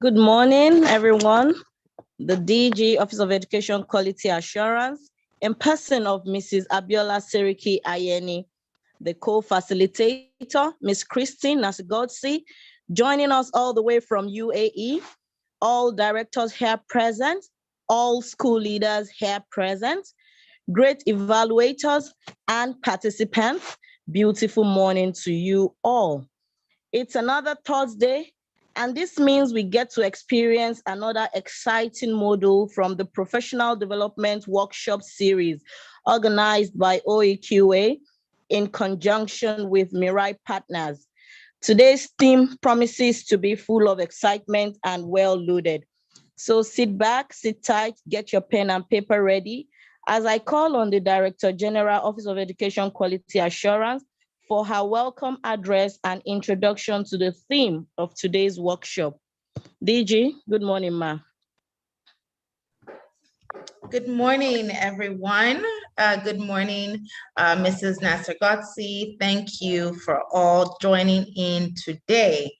Good morning, everyone. The DG, Office of Education Quality Assurance, in person of Mrs. Abiola Seriki Ayeni, the co-facilitator, Ms. Christine Nasigodsi, joining us all the way from UAE, all directors here present, all school leaders here present, great evaluators and participants. Beautiful morning to you all. It's another Thursday, and this means we get to experience another exciting module from the Professional Development Workshop Series organized by EQA in conjunction with Mirai Partners. Today's theme promises to be full of excitement and well-loaded. So sit back, sit tight, get your pen and paper ready as I call on the Director General, Office of Education Quality Assurance, for her welcome address and introduction to the theme of today's workshop. DG, good morning, ma. Good morning, everyone. Good morning, Mrs. Nasser-Gotzi. Thank you for all joining in today.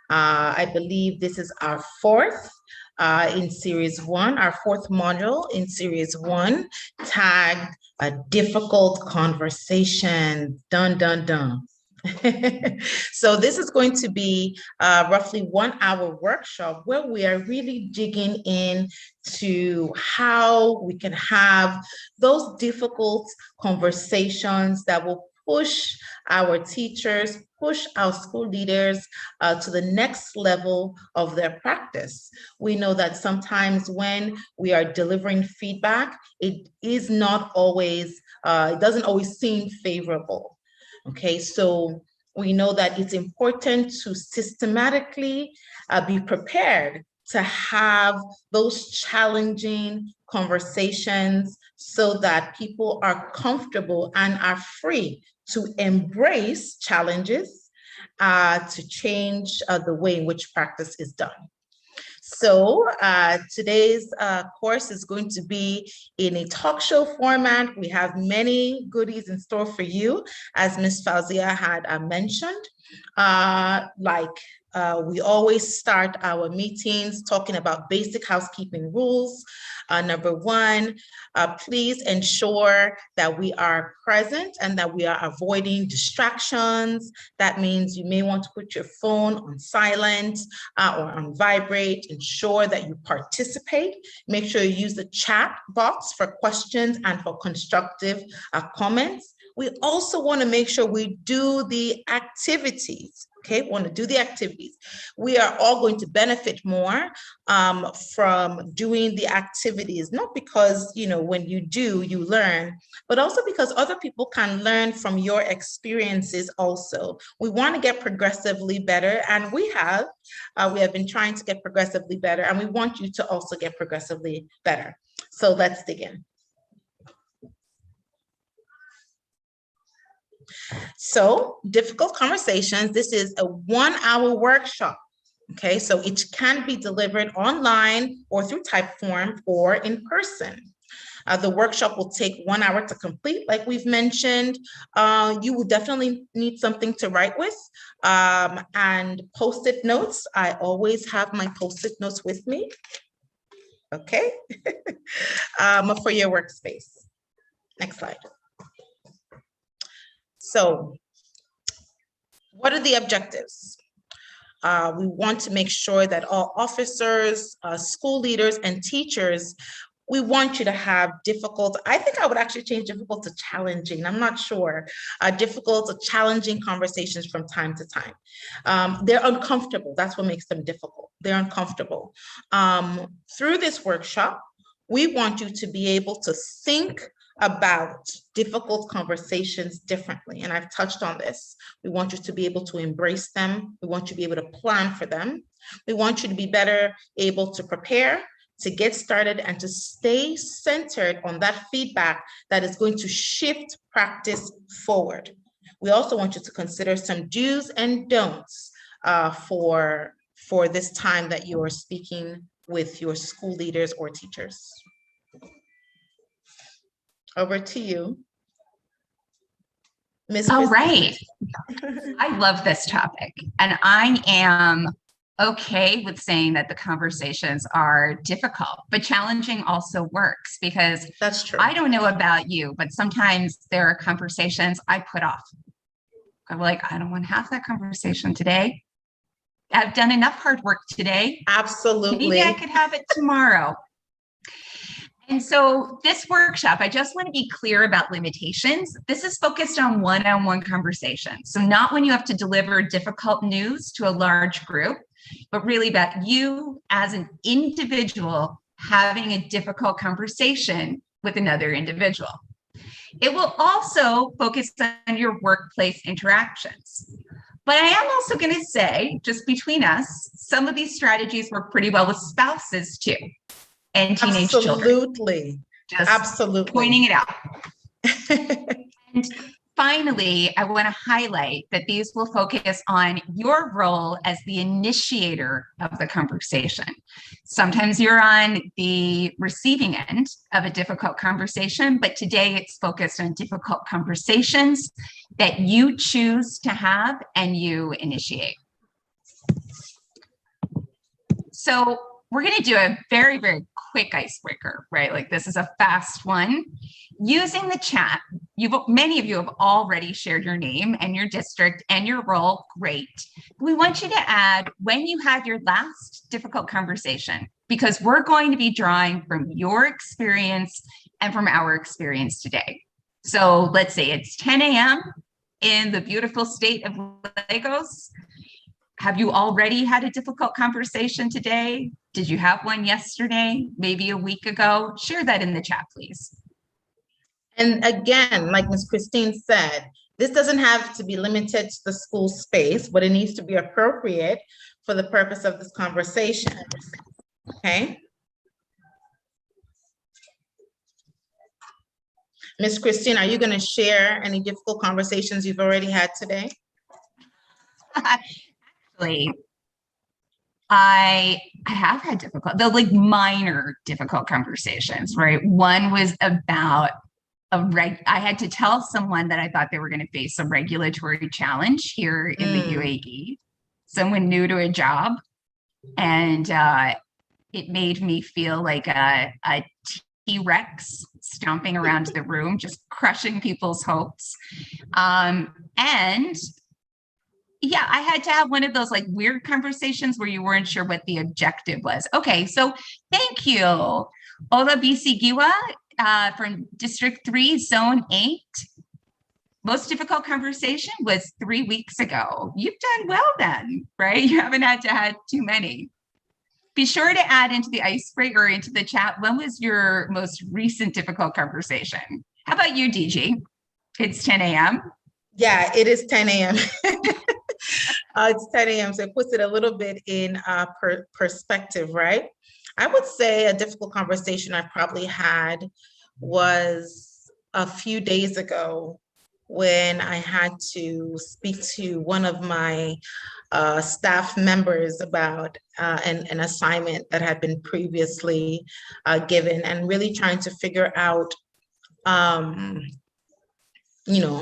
I believe this is our fourth in series one, our fourth module in series one, tagged a difficult conversation. Dun, dun, dun. So this is going to be roughly 1 hour workshop where we are really digging in to how we can have those difficult conversations that will push our teachers, push our school leaders to the next level of their practice. We know that sometimes when we are delivering feedback, it is not always, it doesn't always seem favorable. Okay, so we know that it's important to systematically be prepared to have those challenging conversations so that people are comfortable and are free to embrace challenges, to change the way in which practice is done. So today's course is going to be in a talk show format. We have many goodies in store for you, as Ms. Fauzia had mentioned. We always start our meetings talking about basic housekeeping rules. Number one, please ensure that we are present and that we are avoiding distractions. That means you may want to put your phone on silent or on vibrate. Ensure that you participate. Make sure you use the chat box for questions and for constructive comments. We also want to make sure we do the activities. Okay, we want to do the activities. We are all going to benefit more from doing the activities, not because, you know, when you do, you learn, but also because other people can learn from your experiences also. We want to get progressively better, and we have been trying to get progressively better, and we want you to also get progressively better. So let's dig in. So difficult conversations, this is a 1 hour workshop. Okay, so it can be delivered online or through Typeform or in person. The workshop will take 1 hour to complete, like we've mentioned. You will definitely need something to write with and Post-it notes. I always have my Post-it notes with me. Okay, for your workspace. Next slide. So what are the objectives? We want to make sure that all officers, school leaders, and teachers, we want you to have difficult, I think I would actually change difficult to challenging, I'm not sure, difficult to challenging conversations from time to time. They're uncomfortable, that's what makes them difficult, they're uncomfortable. Through this workshop, we want you to be able to think about difficult conversations differently. And I've touched on this. We want you to be able to embrace them. We want you to be able to plan for them. We want you to be better able to prepare, to get started, and to stay centered on that feedback that is going to shift practice forward. We also want you to consider some do's and don'ts for this time that you are speaking with your school leaders or teachers. Over to you, Ms. All right. I love this topic, and I am okay with saying that the conversations are difficult, but challenging also works, because That's true. I don't know about you, but sometimes there are conversations I put off. I'm like, I don't want to have that conversation today. I've done enough hard work today. Absolutely. Maybe I could have it tomorrow. And so this workshop, I just want to be clear about limitations. This is focused on one-on-one conversations. So not when you have to deliver difficult news to a large group, but really about you as an individual having a difficult conversation with another individual. It will also focus on your workplace interactions. But I am also going to say, just between us, some of these strategies work pretty well with spouses too, and teenage children. Absolutely. Just Absolutely. pointing it out. And finally, I want to highlight that these will focus on your role as the initiator of the conversation. Sometimes you're on the receiving end of a difficult conversation, but today it's focused on difficult conversations that you choose to have and you initiate. So we're going to do a very, very quick icebreaker, right? Like this is a fast one. Using the chat, many of you have already shared your name and your district and your role. Great. We want you to add when you had your last difficult conversation, because we're going to be drawing from your experience and from our experience today. So let's say it's 10 a.m. in the beautiful state of Lagos. Have you already had a difficult conversation today? Did you have one yesterday, maybe a week ago? Share that in the chat, please. And again, like Ms. Christine said, this doesn't have to be limited to the school space, but it needs to be appropriate for the purpose of this conversation. Okay. Ms. Christine, are you going to share any difficult conversations you've already had today? Actually, I have had like minor difficult conversations, right? One was about I had to tell someone that I thought they were going to face a regulatory challenge here in the UAE, someone new to a job. And it made me feel like a T-Rex stomping around the room, just crushing people's hopes. And yeah, I had to have one of those like weird conversations where you weren't sure what the objective was. Okay, so thank you. Ola Bisigiwa from District 3, Zone 8. Most difficult conversation was 3 weeks ago. You've done well then, right? You haven't had to have too many. Be sure to add into the icebreaker or into the chat, when was your most recent difficult conversation? How about you, DG? It's 10 a.m. Yeah, it is 10 a.m. It's 10 a.m. So it puts it a little bit in perspective, right? I would say a difficult conversation I probably had was a few days ago when I had to speak to one of my staff members about an assignment that had been previously given, and really trying to figure out,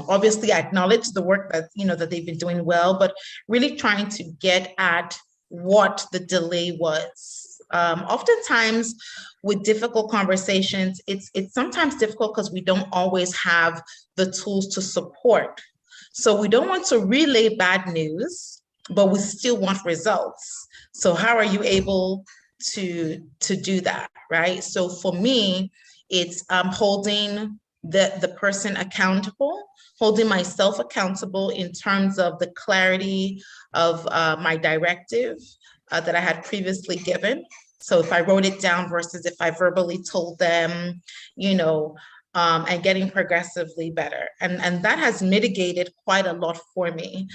obviously I acknowledge the work that, that they've been doing well, but really trying to get at what the delay was. Oftentimes with difficult conversations, it's sometimes difficult because we don't always have the tools to support. So we don't want to relay bad news, but we still want results. So how are you able to do that, right? So for me, it's holding the person accountable, holding myself accountable in terms of the clarity of my directive that I had previously given. So if I wrote it down versus if I verbally told them, and getting progressively better. And that has mitigated quite a lot for me,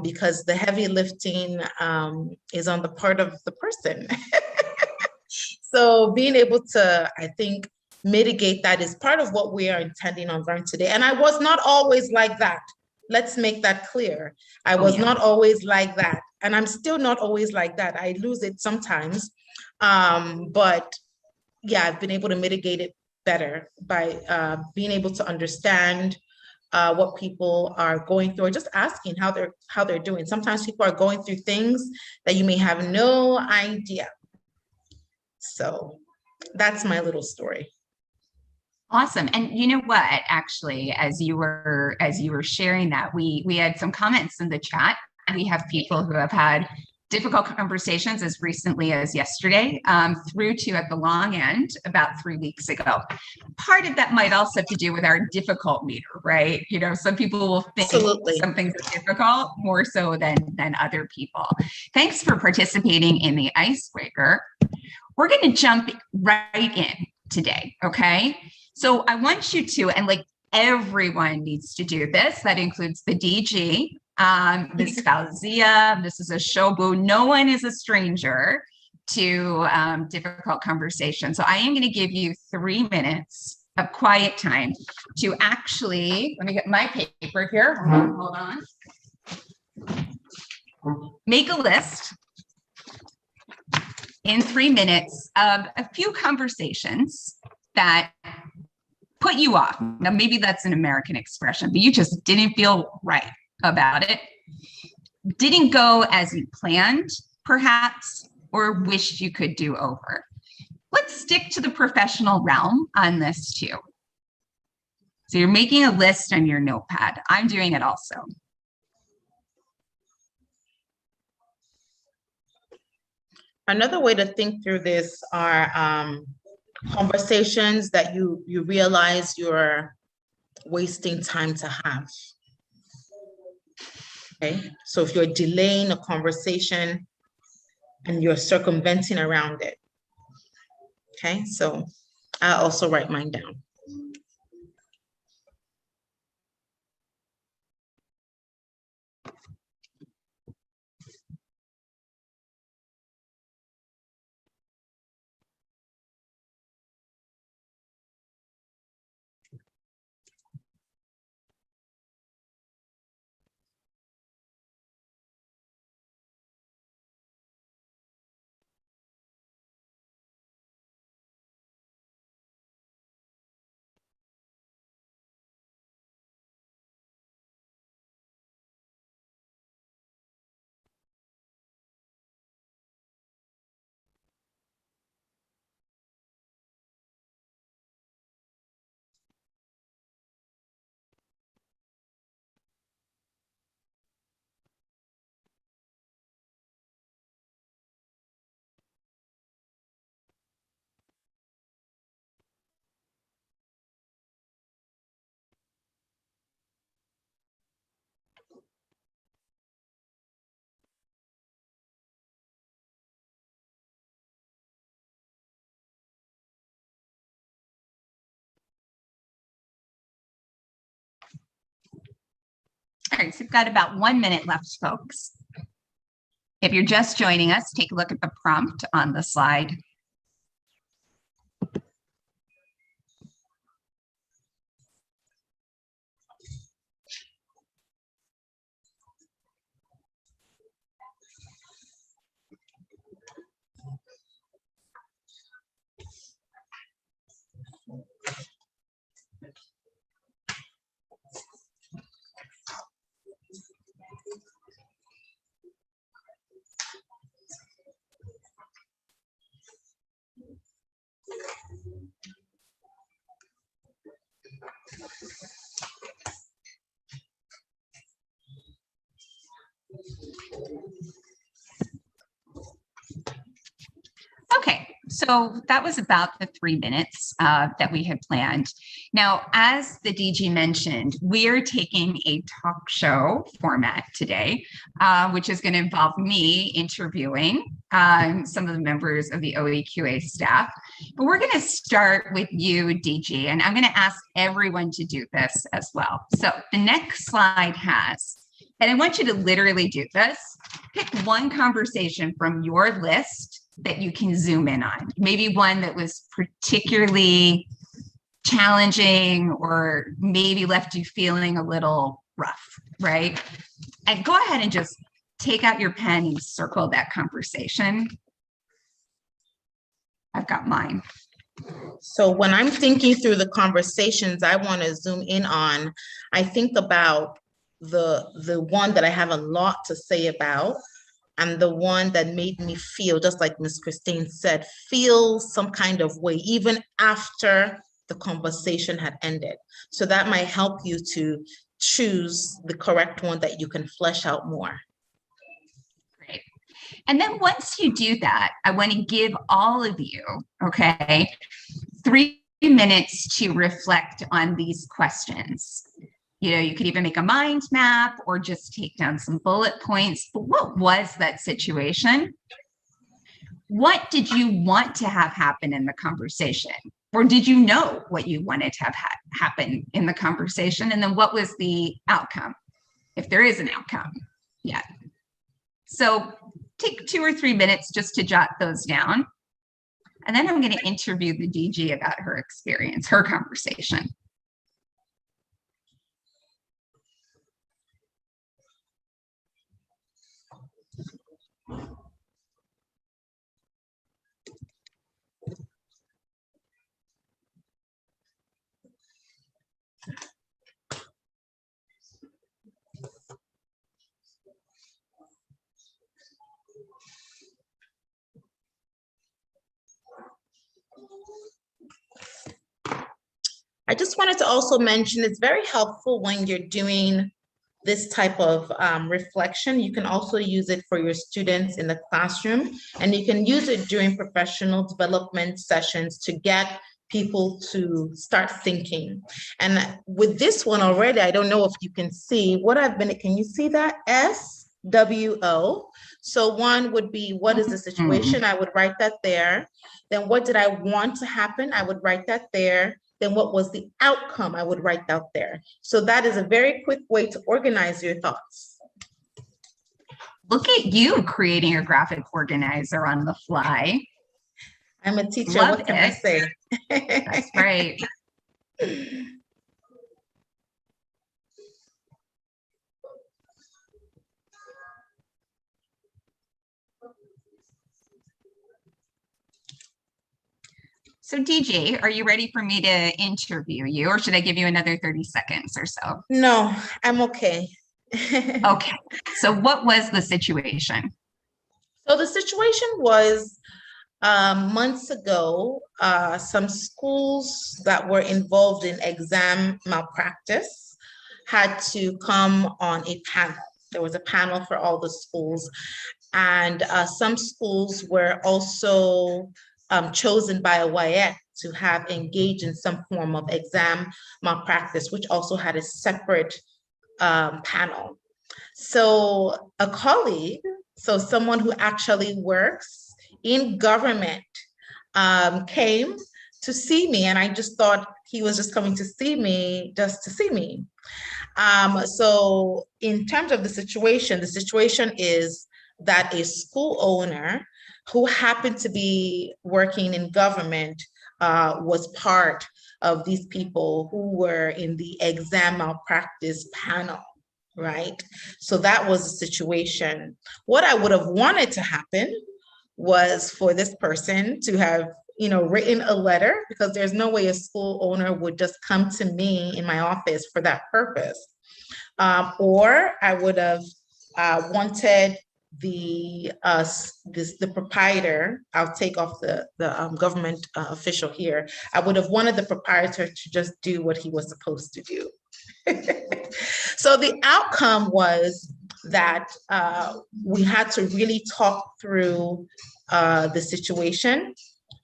because the heavy lifting is on the part of the person. So being able to, I think, mitigate that is part of what we are intending on learning today. And I was not always like that. Let's make that clear. I was not always like that. And I'm still not always like that. I lose it sometimes. But yeah, I've been able to mitigate it better by being able to understand what people are going through, or just asking how they're doing. Sometimes people are going through things that you may have no idea. So that's my little story. Awesome. And you know what, actually, as you were sharing that, we had some comments in the chat. We have people who have had difficult conversations as recently as yesterday, through to at the long end about 3 weeks ago. Part of that might also have to do with our difficult meter, right? You know, some people will think some things are difficult more so than other people. Thanks for participating in the icebreaker. We're going to jump right in today, okay? So I want you to, and like everyone needs to do this, that includes the DG, Ms. Fauzia, Mrs. Ashobu. No one is a stranger to difficult conversation. So I am going to give you 3 minutes of quiet time to actually, let me get my paper here. Hold on. Make a list in 3 minutes of a few conversations that put you off. Now, maybe that's an American expression, but you just didn't feel right about it. Didn't go as you planned, perhaps, or wished you could do over. Let's stick to the professional realm on this too. So you're making a list on your notepad. I'm doing it also. Another way to think through this are conversations that you realize you're wasting time to have. Okay, so if you're delaying a conversation and you're circumventing around it. Okay, so I'll also write mine down. All right, so we've got about 1 minute left, folks. If you're just joining us, take a look at the prompt on the slide. Okay, so that was about the 3 minutes that we had planned. Now, as the DG mentioned, we are taking a talk show format today, which is going to involve me interviewing some of the members of the OEQA staff. But we're going to start with you, DG, and I'm going to ask everyone to do this as well. So the next slide has, and I want you to literally do this, pick one conversation from your list that you can zoom in on, maybe one that was particularly challenging or maybe left you feeling a little rough, right? And go ahead and just take out your pen and circle that conversation. I've got mine. So when I'm thinking through the conversations I want to zoom in on, I think about the one that I have a lot to say about, and the one that made me feel, just like Ms. Christine said, feel some kind of way, even after the conversation had ended. So that might help you to choose the correct one that you can flesh out more. Great. And then once you do that, I want to give all of you, okay, 3 minutes to reflect on these questions. You know, you could even make a mind map or just take down some bullet points. But what was that situation? What did you want to have happen in the conversation? Or did you know what you wanted to have happen in the conversation? And then what was the outcome, if there is an outcome yet? So take 2 or 3 minutes just to jot those down. And then I'm going to interview the DG about her experience, her conversation. I just wanted to also mention, it's very helpful when you're doing this type of reflection. You can also use it for your students in the classroom, and you can use it during professional development sessions to get people to start thinking. And with this one already, I don't know if you can see what I've been, can you see that? SWO. So one would be, what is the situation? I would write that there. Then what did I want to happen? I would write that there. Then what was the outcome? I would write out there. So that is a very quick way to organize your thoughts. Look at you creating a graphic organizer on the fly. I'm a teacher, Love what can I say? That's right. So DG, are you ready for me to interview you, or should I give you another 30 seconds or so? No, I'm okay. Okay, so what was the situation? So the situation was months ago, some schools that were involved in exam malpractice had to come on a panel. There was a panel for all the schools, and some schools were also chosen by a WIEC to have engaged in some form of exam malpractice, which also had a separate panel. So a colleague, so someone who actually works in government, came to see me, and I just thought he was just coming to see me just to see me. So in terms of the situation is that a school owner who happened to be working in government was part of these people who were in the exam malpractice panel, right? So that was the situation. What I would have wanted to happen was for this person to have, you know, written a letter, because there's no way a school owner would just come to me in my office for that purpose. Or I would have wanted the proprietor, I'll take off the government official here. I would have wanted the proprietor to just do what he was supposed to do. So the outcome was that we had to really talk through the situation.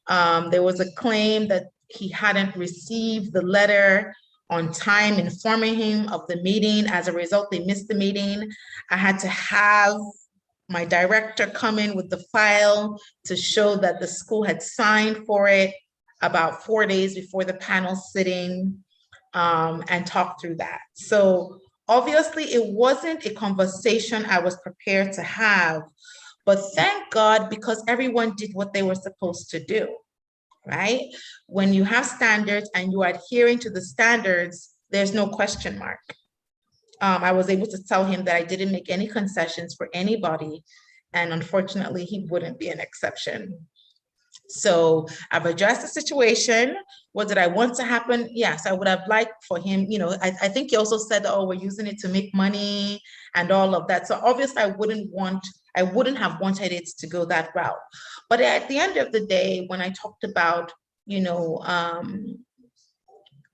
There was a claim that he hadn't received the letter on time informing him of the meeting. As a result, they missed the meeting. I had to have my director come in with the file to show that the school had signed for it about 4 days before the panel sitting, and talk through that. So obviously it wasn't a conversation I was prepared to have, but thank God, because everyone did what they were supposed to do, right? When you have standards and you are adhering to the standards, there's no question mark. I was able to tell him that I didn't make any concessions for anybody, and unfortunately, he wouldn't be an exception. So I've addressed the situation. What did I want to happen? Yes, I would have liked for him, I think he also said, oh, we're using it to make money and all of that. So obviously I wouldn't have wanted it to go that route. But at the end of the day, when I talked about,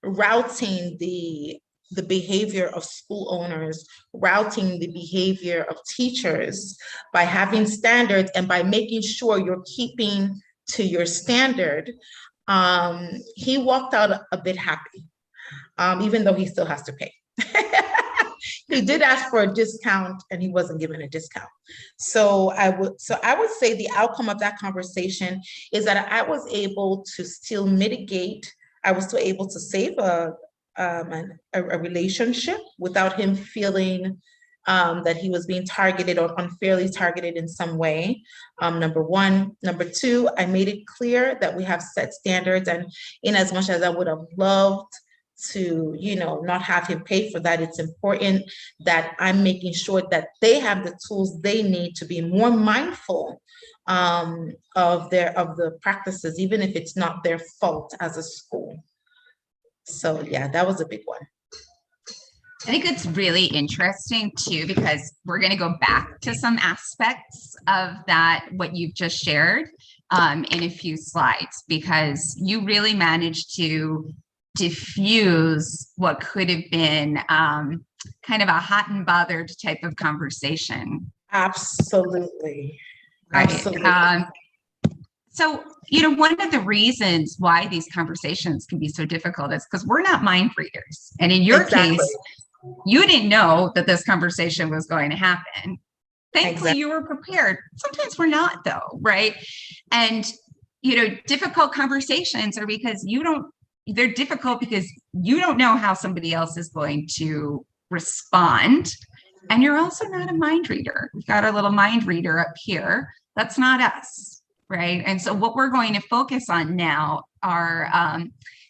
routing the behavior of school owners, routing the behavior of teachers by having standards and by making sure you're keeping to your standard, he walked out a bit happy, even though he still has to pay. He did ask for a discount and he wasn't given a discount. So I would say the outcome of that conversation is that I was able to still mitigate. I was still able to save a relationship without him feeling that he was being targeted or unfairly targeted in some way. Number one. Number two, I made it clear that we have set standards, and in as much as I would have loved to, not have him pay for that, it's important that I'm making sure that they have the tools they need to be more mindful of the practices, even if it's not their fault as a school. So yeah, that was a big one. I think it's really interesting too, because we're going to go back to some aspects of that, what you've just shared in a few slides, because you really managed to diffuse what could have been kind of a hot and bothered type of conversation. Absolutely. Right. Absolutely. So, one of the reasons why these conversations can be so difficult is because we're not mind readers. And in your case, you didn't know that this conversation was going to happen. Thankfully, you were prepared. Sometimes we're not, though, right? And, difficult conversations are because they're difficult because you don't know how somebody else is going to respond. And you're also not a mind reader. We've got our little mind reader up here. That's not us, right? And so what we're going to focus on now are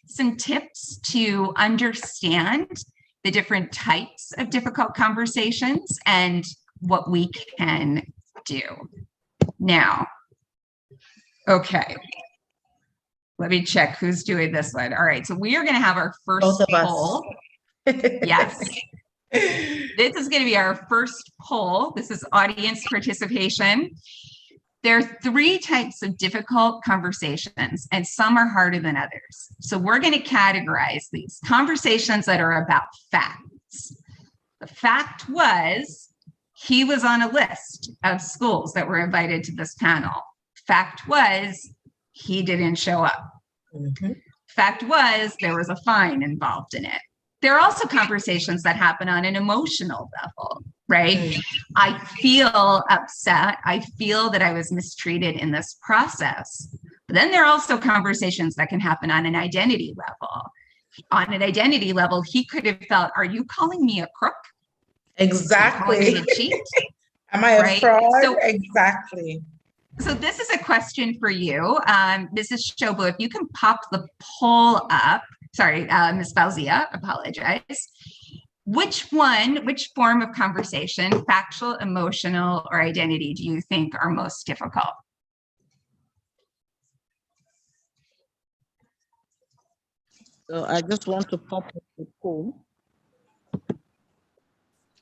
some tips to understand the different types of difficult conversations and what we can do. Now, okay. Let me check who's doing this one. All right, so we are going to have our first poll. Yes. This is going to be our first poll. This is audience participation. There are 3 types of difficult conversations, and some are harder than others. So we're going to categorize these conversations that are about facts. The fact was, he was on a list of schools that were invited to this panel. Fact was, he didn't show up. Mm-hmm. Fact was, there was a fine involved in it. There are also conversations that happen on an emotional level, right? Mm-hmm. I feel upset. I feel that I was mistreated in this process. But then there are also conversations that can happen on an identity level. On an identity level, he could have felt, are you calling me a crook? Exactly. Are you calling me a cheat? Am I a fraud? So, exactly. So this is a question for you, Mrs. Shobu. If you can pop the poll up. Sorry, Ms. Fauzia, apologize. Which form of conversation, factual, emotional, or identity, do you think are most difficult? So I just want to pop up the poll.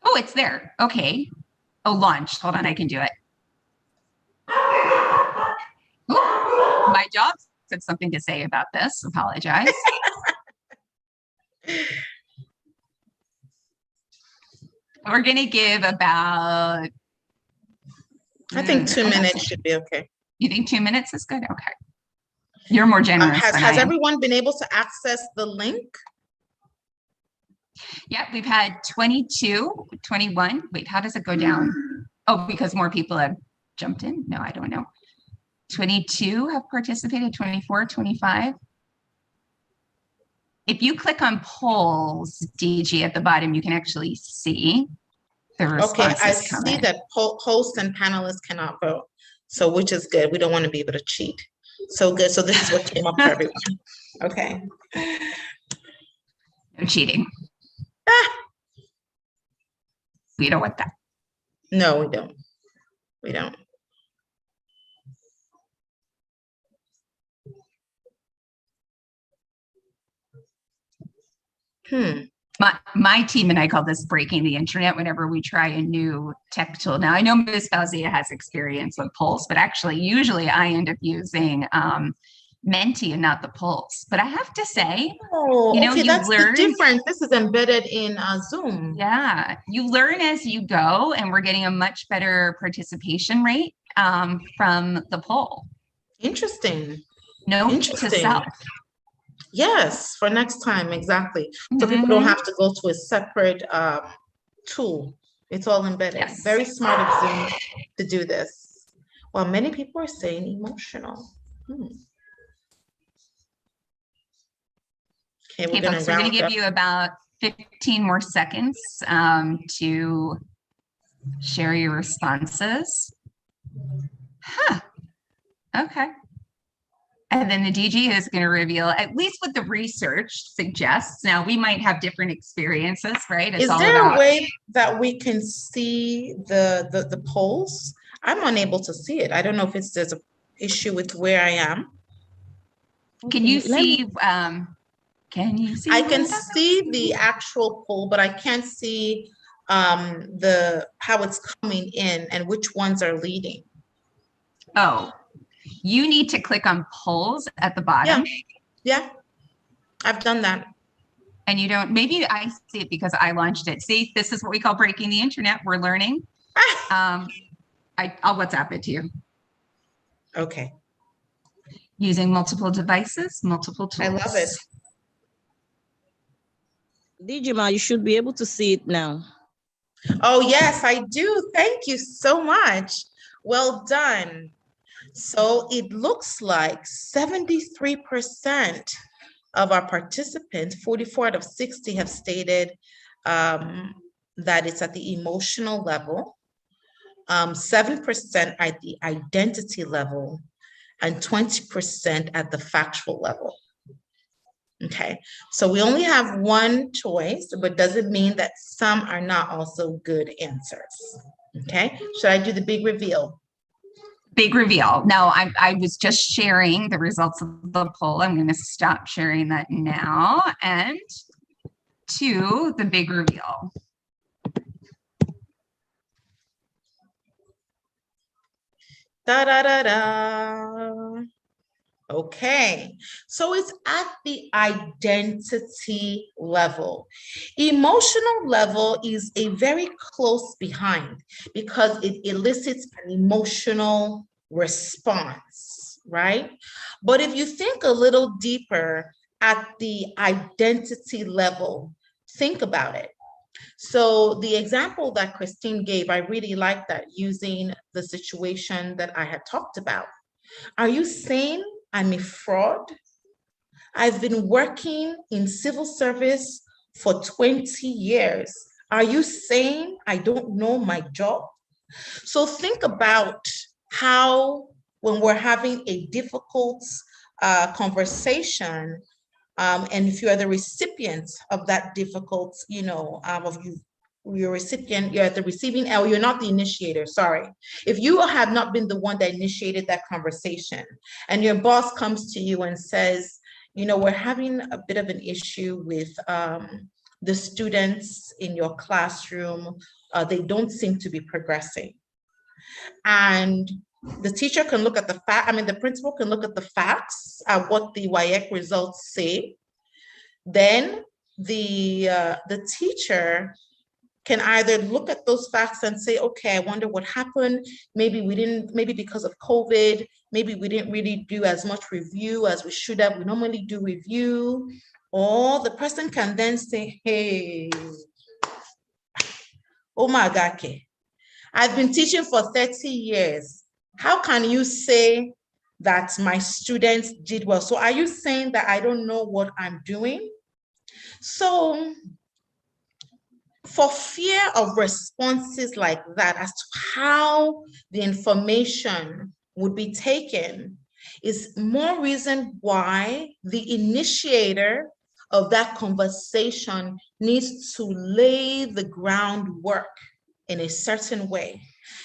Oh, it's there. Okay. Oh, launch. Hold on, I can do it. Oh, my job had something to say about this. Apologize. We're going to give about... I think 2 minutes should be okay. You think 2 minutes is good? Okay. You're more generous than I am. Has everyone been able to access the link? Yeah, we've had 22, 21. Wait, how does it go down? Oh, because more people have jumped in? No, I don't know. 22 have participated, 24, 25. If you click on polls, DG, at the bottom, you can actually see the responses. Okay, I see that hosts and panelists cannot vote, so which is good. We don't want to be able to cheat. So good. So this is what came up for everyone. Okay. No cheating. We don't want that. No, we don't. We don't. My team and I call this breaking the internet whenever we try a new tech tool. Now, I know Ms. Fauzia has experience with Pulse, but actually, usually I end up using Menti and not the Pulse. But I have to say, okay, that's learn, the difference. This is embedded in Zoom. Yeah, you learn as you go, and we're getting a much better participation rate from the poll. Interesting. Note to self. Yes, for next time, exactly. So people don't have to go to a separate tool. It's all embedded. Yes. Very smart of Zoom to do this. Well, many people are saying emotional. Okay, we're going to give you about 15 more seconds to share your responses. Okay. And then the DG is going to reveal at least what the research suggests. Now, we might have different experiences, right? Is there a way that we can see the polls? I'm unable to see it. I don't know if there's an issue with where I am. Can you see? Can you see? I can see the actual poll, but I can't see how it's coming in and which ones are leading. Oh. You need to click on polls at the bottom. Yeah, I've done that. And you don't, maybe I see it because I launched it. See, this is what we call breaking the internet. We're learning. I'll WhatsApp it to you. Okay. Using multiple devices, multiple tools. I love it. Dijima, you should be able to see it now. Oh, yes, I do. Thank you so much. Well done. So it looks like 73% of our participants, 44 out of 60, have stated that it's at the emotional level, 7% at the identity level, and 20% at the factual level. Okay, so we only have one choice, but doesn't mean that some are not also good answers. Okay, should I do the big reveal? Big reveal. No, I was just sharing the results of the poll. I'm going to stop sharing that now and to the big reveal. Da, da, da, da. Okay, so it's at the identity level. Emotional level is a very close behind because it elicits an emotional response, right? But if you think a little deeper at the identity level, think about it. So the example that Christine gave, I really like that, using the situation that I had talked about. Are you saying I'm a fraud? I've been working in civil service for 20 years. Are you saying I don't know my job? So think about how, when we're having a difficult conversation, and if you are the recipient of that difficult, you're at the receiving end, or you're not the initiator, sorry. If you have not been the one that initiated that conversation and your boss comes to you and says, we're having a bit of an issue with the students in your classroom, they don't seem to be progressing. And the teacher can look at the principal can look at the facts, at what the WIEC results say. Then the teacher can either look at those facts and say, okay, I wonder what happened. Maybe because of COVID, maybe we didn't really do as much review as we should have. We normally do review. Or the person can then say, hey, oh my God, I've been teaching for 30 years. How can you say that my students did well? So are you saying that I don't know what I'm doing? So for fear of responses like that, as to how the information would be taken, is more reason why the initiator of that conversation needs to lay the groundwork in a certain way.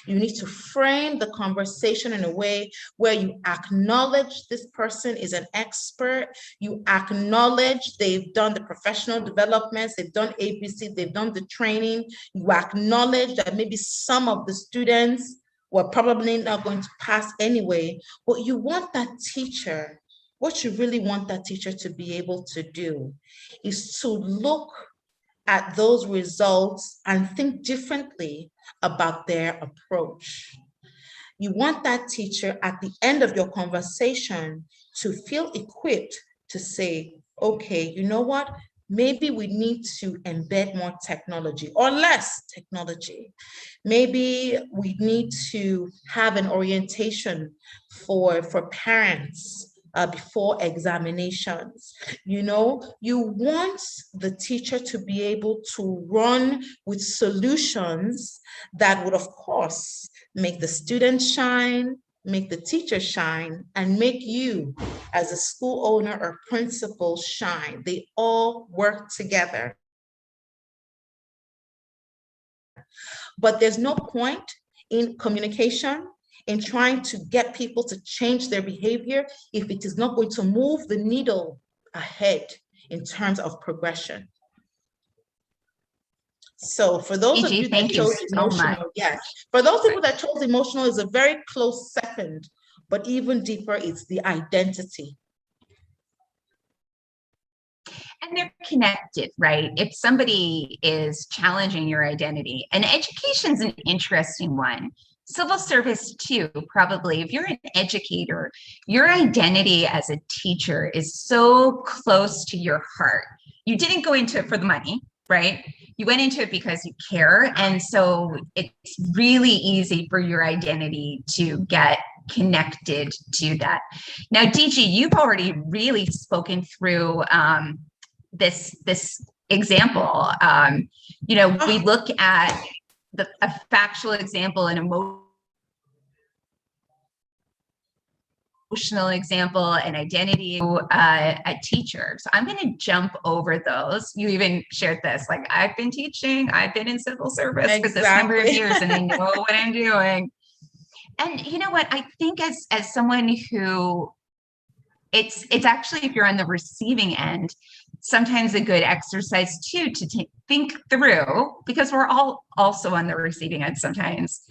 You need to frame the conversation in a way where you acknowledge this person is an expert. You acknowledge they've done the professional developments, they've done ABC, they've done the training. You acknowledge that maybe some of the students were probably not going to pass anyway, but you want that teacher, what you really want that teacher to be able to do is to look at those results and think differently about their approach. You want that teacher at the end of your conversation to feel equipped to say, okay, you know what? Maybe we need to embed more technology or less technology. Maybe we need to have an orientation for parents before examinations. You know, you want the teacher to be able to run with solutions that would, of course, make the student shine, make the teacher shine, and make you as a school owner or principal shine. They all work together. But there's no point in communication, in trying to get people to change their behavior if it is not going to move the needle ahead in terms of progression. So for those of you that chose emotional, yes, for those people that chose emotional is a very close second, but even deeper, it's the identity. And they're connected, right? If somebody is challenging your identity, and education's an interesting one. Civil service too, probably. If you're an educator, your identity as a teacher is so close to your heart. You didn't go into it for the money, right? You went into it because you care. And so it's really easy for your identity to get connected to that. Now, DG, you've already really spoken through this example. You know, we look at a factual example, an emotional example, an identity, a teacher. So I'm going to jump over those. You even shared this, like, I've been teaching, I've been in civil service for this number of years, and I know what I'm doing. And you know what? I think as someone who, it's actually, if you're on the receiving end, sometimes a good exercise too to think through, because we're all also on the receiving end sometimes.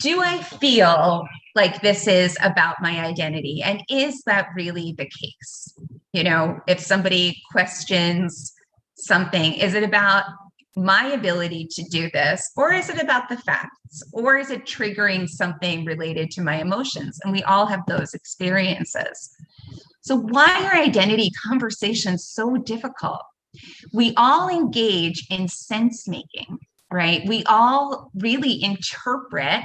Do I feel like this is about my identity? And is that really the case? You know, if somebody questions something, is it about my ability to do this, or is it about the facts, or is it triggering something related to my emotions? And we all have those experiences. So why are identity conversations so difficult? We all engage in sense making, right? We all really interpret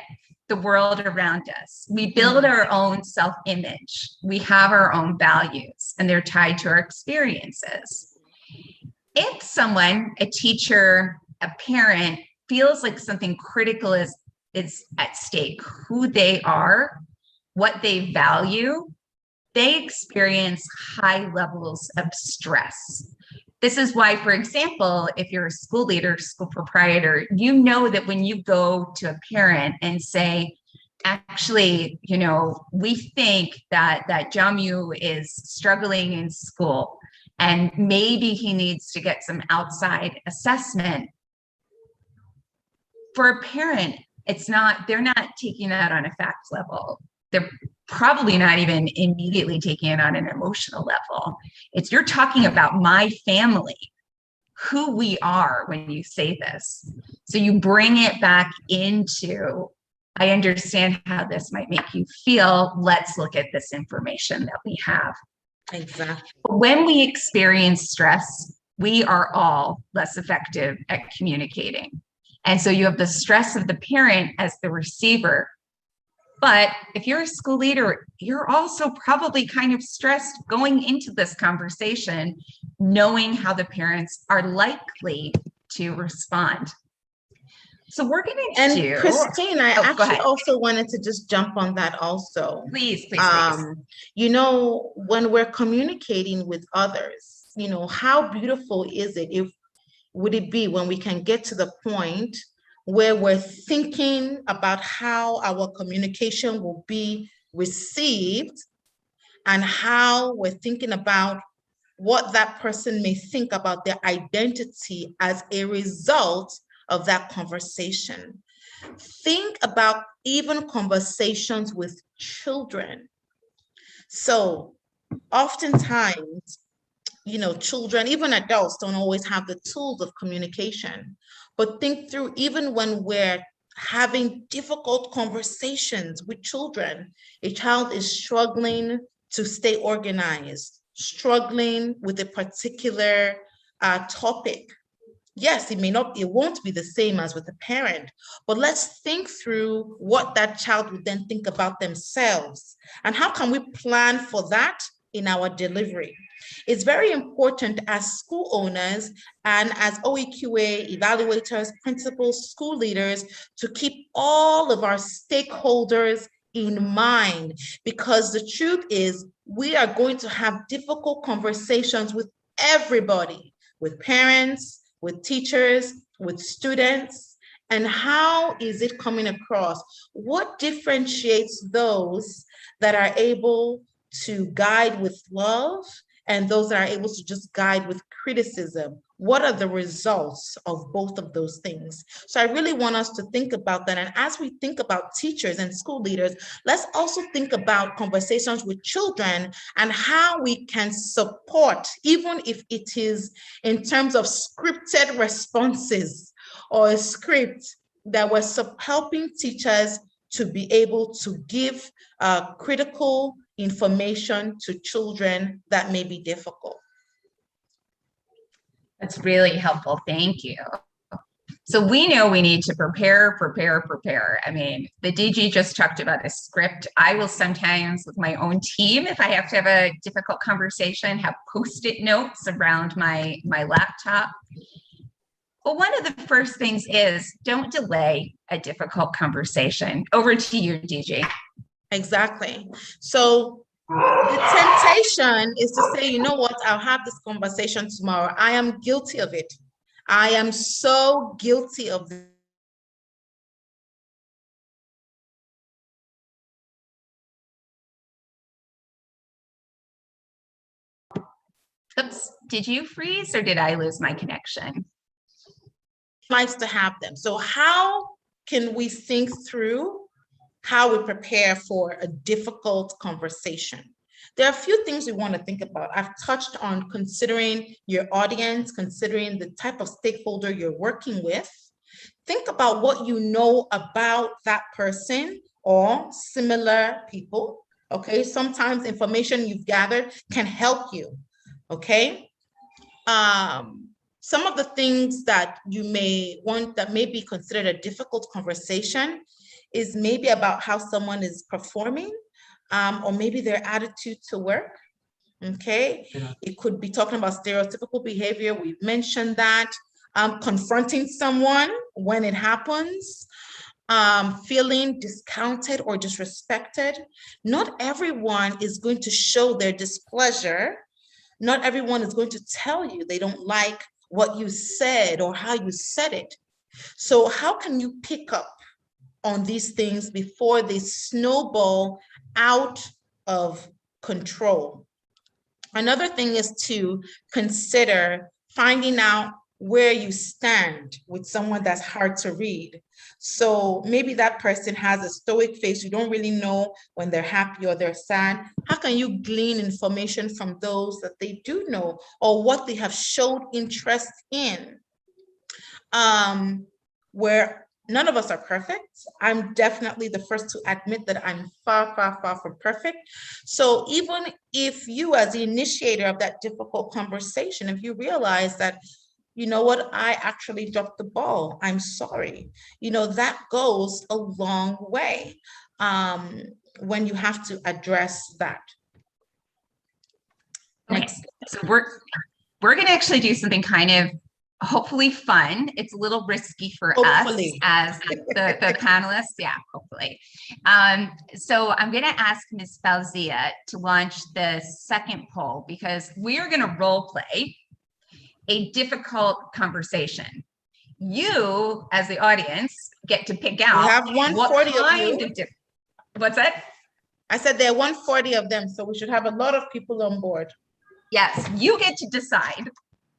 the world around us. We build our own self-image. We have our own values, and they're tied to our experiences. If someone, a teacher, a parent, feels like something critical is at stake, who they are, what they value, they experience high levels of stress. This is why, for example, if you're a school leader, school proprietor, you know that when you go to a parent and say, actually, you know, we think that Jamu is struggling in school and maybe he needs to get some outside assessment. For a parent, they're not taking that on a fact level. They're probably not even immediately taking it on an emotional level. You're talking about my family, who we are when you say this. So you bring it back into, I understand how this might make you feel. Let's look at this information that we have. Exactly. When we experience stress, we are all less effective at communicating. And so you have the stress of the parent as the receiver. But if you're a school leader, you're also probably kind of stressed going into this conversation, knowing how the parents are likely to respond. So we're going to And Christine, I actually also wanted to just jump on that also. Please. You know, when we're communicating with others, you know, how beautiful is it would it be when we can get to the point where we're thinking about how our communication will be received and how we're thinking about what that person may think about their identity as a result of that conversation. Think about even conversations with children. So oftentimes, children, even adults, don't always have the tools of communication. But think through, even when we're having difficult conversations with children, a child is struggling to stay organized, struggling with a particular topic. Yes, it won't be the same as with a parent, but let's think through what that child would then think about themselves and how can we plan for that in our delivery. It's very important as school owners and as OEQA evaluators, principals, school leaders to keep all of our stakeholders in mind, because the truth is we are going to have difficult conversations with everybody, with parents, with teachers, with students, and how is it coming across? What differentiates those that are able to guide with love and those that are able to just guide with criticism? What are the results of both of those things? So I really want us to think about that. And as we think about teachers and school leaders, let's also think about conversations with children and how we can support, even if it is in terms of scripted responses or a script that was helping teachers to be able to give critical information to children that may be difficult. That's really helpful. Thank you. So we know we need to prepare. I mean, the DG just talked about a script. I will sometimes, with my own team, if I have to have a difficult conversation, have Post-it notes around my laptop. Well, one of the first things is don't delay a difficult conversation. Over to you, DG. Exactly. So the temptation is to say, you know what, I'll have this conversation tomorrow. I am guilty of it. I am so guilty of this. Oops, did you freeze or did I lose my connection? Likes to have them. So how can we think through how we prepare for a difficult conversation? There are a few things we want to think about. I've touched on considering your audience, considering the type of stakeholder you're working with. Think about what you know about that person or similar people, okay? Sometimes information you've gathered can help you, okay? Some of the things that you may want that may be considered a difficult conversation is maybe about how someone is performing, or maybe their attitude to work, okay? Yeah. It could be talking about stereotypical behavior. We've mentioned that. Confronting someone when it happens, feeling discounted or disrespected. Not everyone is going to show their displeasure. Not everyone is going to tell you they don't like what you said or how you said it. So how can you pick up on these things before they snowball out of control? Another thing is to consider finding out where you stand with someone that's hard to read. So maybe that person has a stoic face. You don't really know when they're happy or they're sad. How can you glean information from those that they do know or what they have showed interest in? Where none of us are perfect. I'm definitely the first to admit that I'm far, far, far from perfect. So even if you, as the initiator of that difficult conversation, if you realize that, you know what, I actually dropped the ball, I'm sorry, you know, that goes a long way when you have to address that. Okay, so we're going to actually do something kind of hopefully fun. It's a little risky for us as the panelists. Yeah, hopefully. So I'm going to ask Ms. Fauzia to launch the second poll because we are going to role play a difficult conversation. you, as the audience, get to pick out We have 140 what kind of you. What's that? I said there are 140 of them, so we should have a lot of people on board. Yes, you get to decide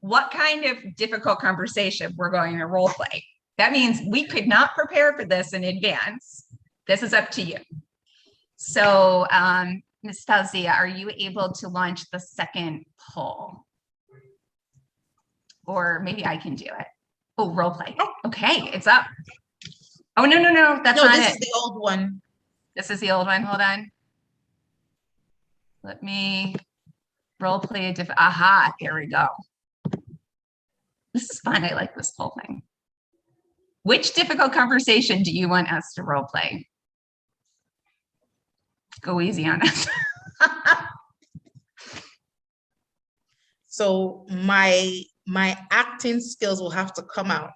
what kind of difficult conversation we're going to role play. That means we could not prepare for this in advance. This is up to you. So, Ms. Fauzia, are you able to launch the second poll? Or maybe I can do it. Oh, role play. Okay, it's up. Oh, no, that's not it. No, this is the old one. This is the old one. Hold on. Let me role play a different. Aha, here we go. This is fun. I like this whole thing. Which difficult conversation do you want us to role play? Go easy on us. So my acting skills will have to come out.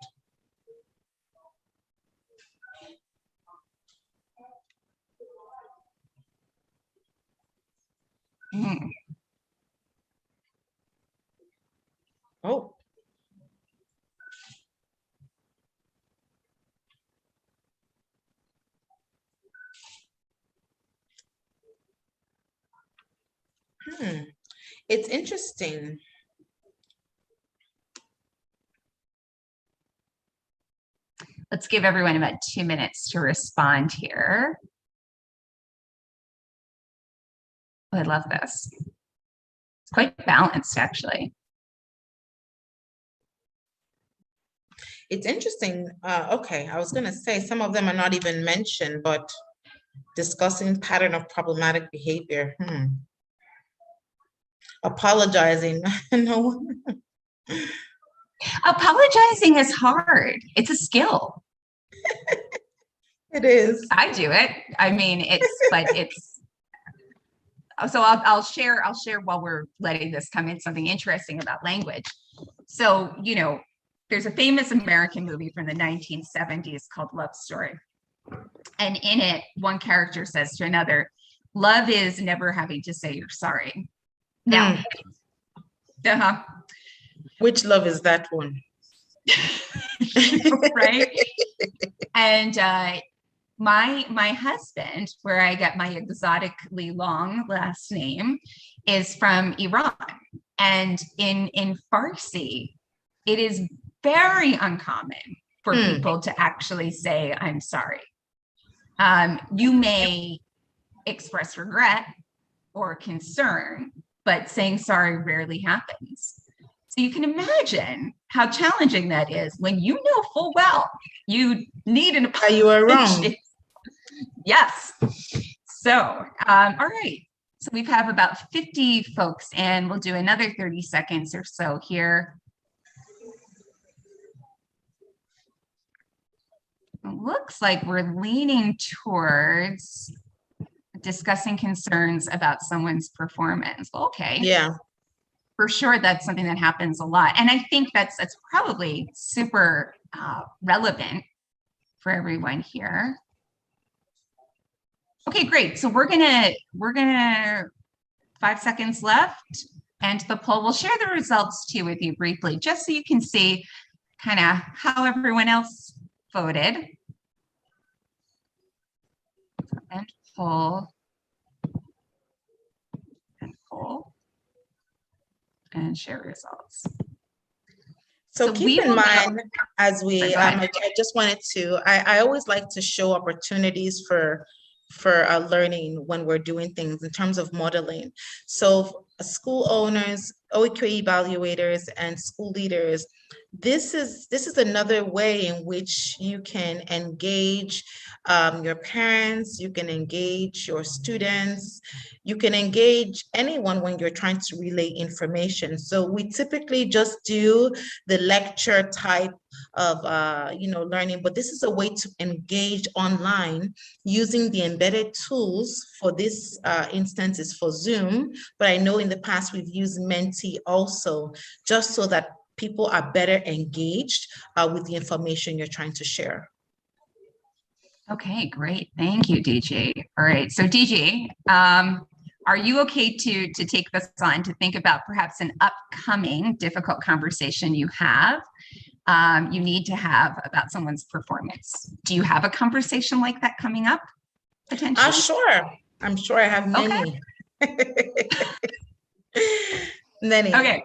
Oh. It's interesting. Let's give everyone about 2 minutes to respond here. Oh, I love this. It's quite balanced, actually. It's interesting. Okay, I was going to say some of them are not even mentioned, but discussing pattern of problematic behavior. Apologizing. No. Apologizing is hard. It's a skill. It is. I do it. I mean, it's. So I'll share while we're letting this come in something interesting about language. So, there's a famous American movie from the 1970s called Love Story. And in it, one character says to another, love is never having to say you're sorry. Now, Which love is that one? Right? And my husband, where I get my exotically long last name, is from Iran. And in Farsi, it is very uncommon for people to actually say, I'm sorry. You may express regret or concern, but saying sorry rarely happens. So you can imagine how challenging that is when you know full well you need an apology. You are wrong. Yes. So, all right. So we have about 50 folks, and we'll do another 30 seconds or so here. It looks like we're leaning towards discussing concerns about someone's performance. Okay. Yeah. For sure, that's something that happens a lot. And I think that's probably super relevant for everyone here. Okay, great. So we're gonna 5 seconds left, and the poll. We'll share the results too with you briefly, just so you can see kind of how everyone else voted. And poll, and poll, and share results. So keep in mind, as we, I just wanted to, I always like to show opportunities for learning when we're doing things in terms of modeling. So school owners, EQA evaluators, and school leaders, this is another way in which you can engage your parents, you can engage your students, you can engage anyone when you're trying to relay information. So we typically just do the lecture type of learning, but this is a way to engage online using the embedded tools. For this instance is for Zoom, but I know in the past we've used Menti also, just so that people are better engaged with the information you're trying to share. Okay, great. Thank you, DG. All right, so DG, are you okay to take this on, to think about perhaps an upcoming difficult conversation you have? you need to have about someone's performance. Do you have a conversation like that coming up potentially? Sure. I'm sure I have many. Okay. Many. Okay.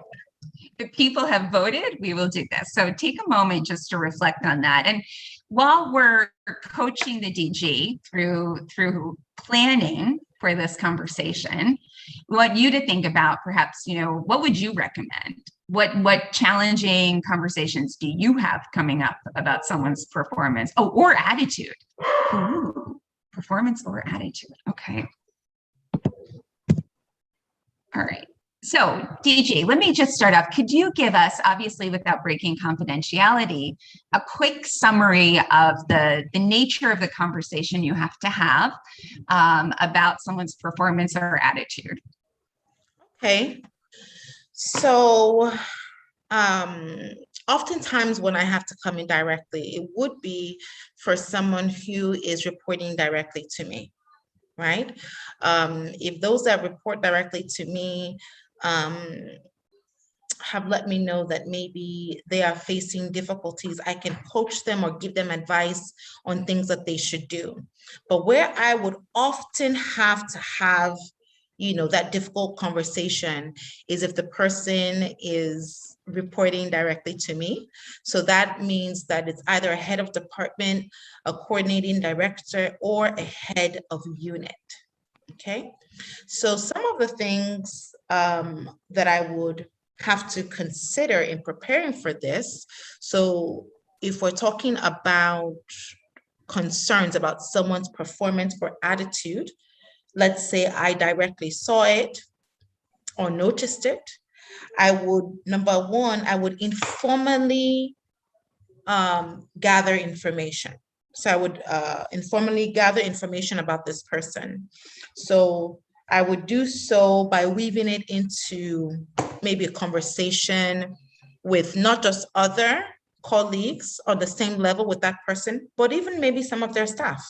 If people have voted, we will do this. So take a moment just to reflect on that. And while we're coaching the DG through planning for this conversation, we want you to think about perhaps, what would you recommend? What challenging conversations do you have coming up about someone's performance? Oh, or attitude. Ooh, performance or attitude. Okay. All right. So DG, let me just start off. Could you give us, obviously without breaking confidentiality, a quick summary of the nature of the conversation you have to have about someone's performance or attitude? Okay. So oftentimes when I have to come in directly, it would be for someone who is reporting directly to me, right? If those that report directly to me have let me know that maybe they are facing difficulties, I can coach them or give them advice on things that they should do. But where I would often have to have, that difficult conversation is if the person is reporting directly to me. So that means that it's either a head of department, a coordinating director, or a head of unit. Okay. So some of the things that I would have to consider in preparing for this. So if we're talking about concerns about someone's performance or attitude, let's say I directly saw it or noticed it, I would, number one, I would informally gather information. So I would informally gather information about this person. So I would do so by weaving it into maybe a conversation with not just other colleagues on the same level with that person, but even maybe some of their staff.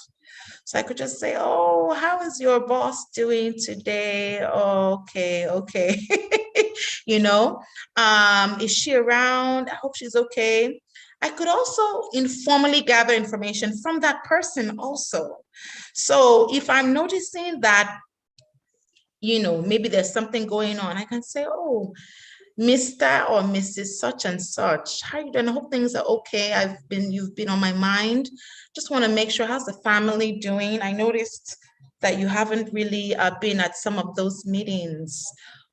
So I could just say, oh, how is your boss doing today? Oh, okay. Is she around? I hope she's okay. I could also informally gather information from that person also. So if I'm noticing that, maybe there's something going on, I can say, oh, Mr. or Mrs. such and such, how you doing? I hope things are okay. You've been on my mind. Just want to make sure, how's the family doing? I noticed that you haven't really been at some of those meetings.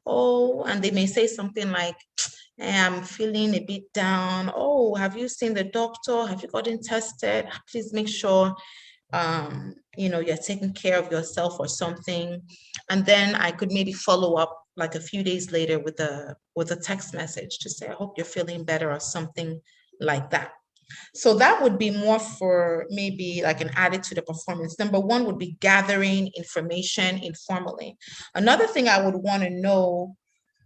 Oh, and they may say something like, I'm feeling a bit down. Oh, have you seen the doctor? Have you gotten tested? Please make sure you're taking care of yourself or something. And then I could maybe follow up like a few days later with a text message to say, I hope you're feeling better or something like that. So that would be more for maybe like an attitude of performance. Number one would be gathering information informally. Another thing I would want to know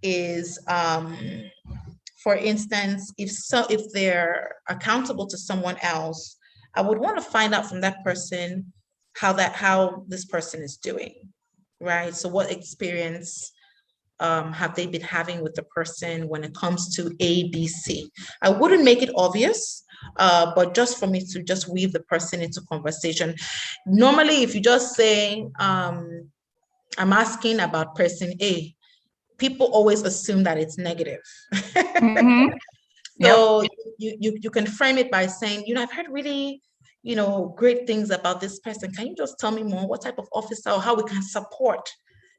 is, for instance, if they're accountable to someone else, I would want to find out from that person how this person is doing, right? So what experience have they been having with the person when it comes to A, B, C? I wouldn't make it obvious, but just for me to just weave the person into conversation. Normally, if you just say, I'm asking about person A, people always assume that it's negative. Mm-hmm. So you can frame it by saying, I've heard really, great things about this person. Can you just tell me more? What type of officer or how we can support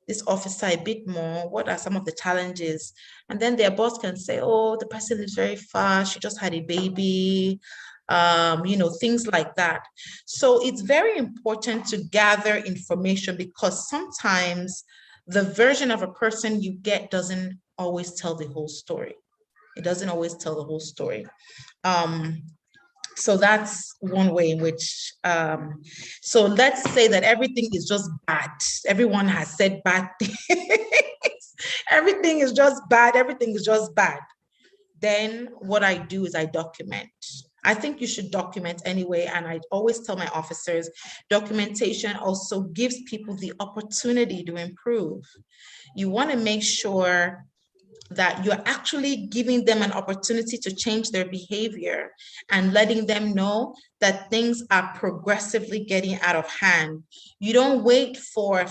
this officer a bit more? What are some of the challenges? And then their boss can say, oh, the person lives very far. She just had a baby, things like that. So it's very important to gather information because sometimes the version of a person you get doesn't always tell the whole story. It doesn't always tell the whole story. So that's one way in which, so let's say that everything is just bad. Everyone has said bad things. Everything is just bad. Everything is just bad. Then what I do is I document. I think you should document anyway. And I always tell my officers, documentation also gives people the opportunity to improve. You want to make sure that you're actually giving them an opportunity to change their behavior and letting them know that things are progressively getting out of hand. You don't wait for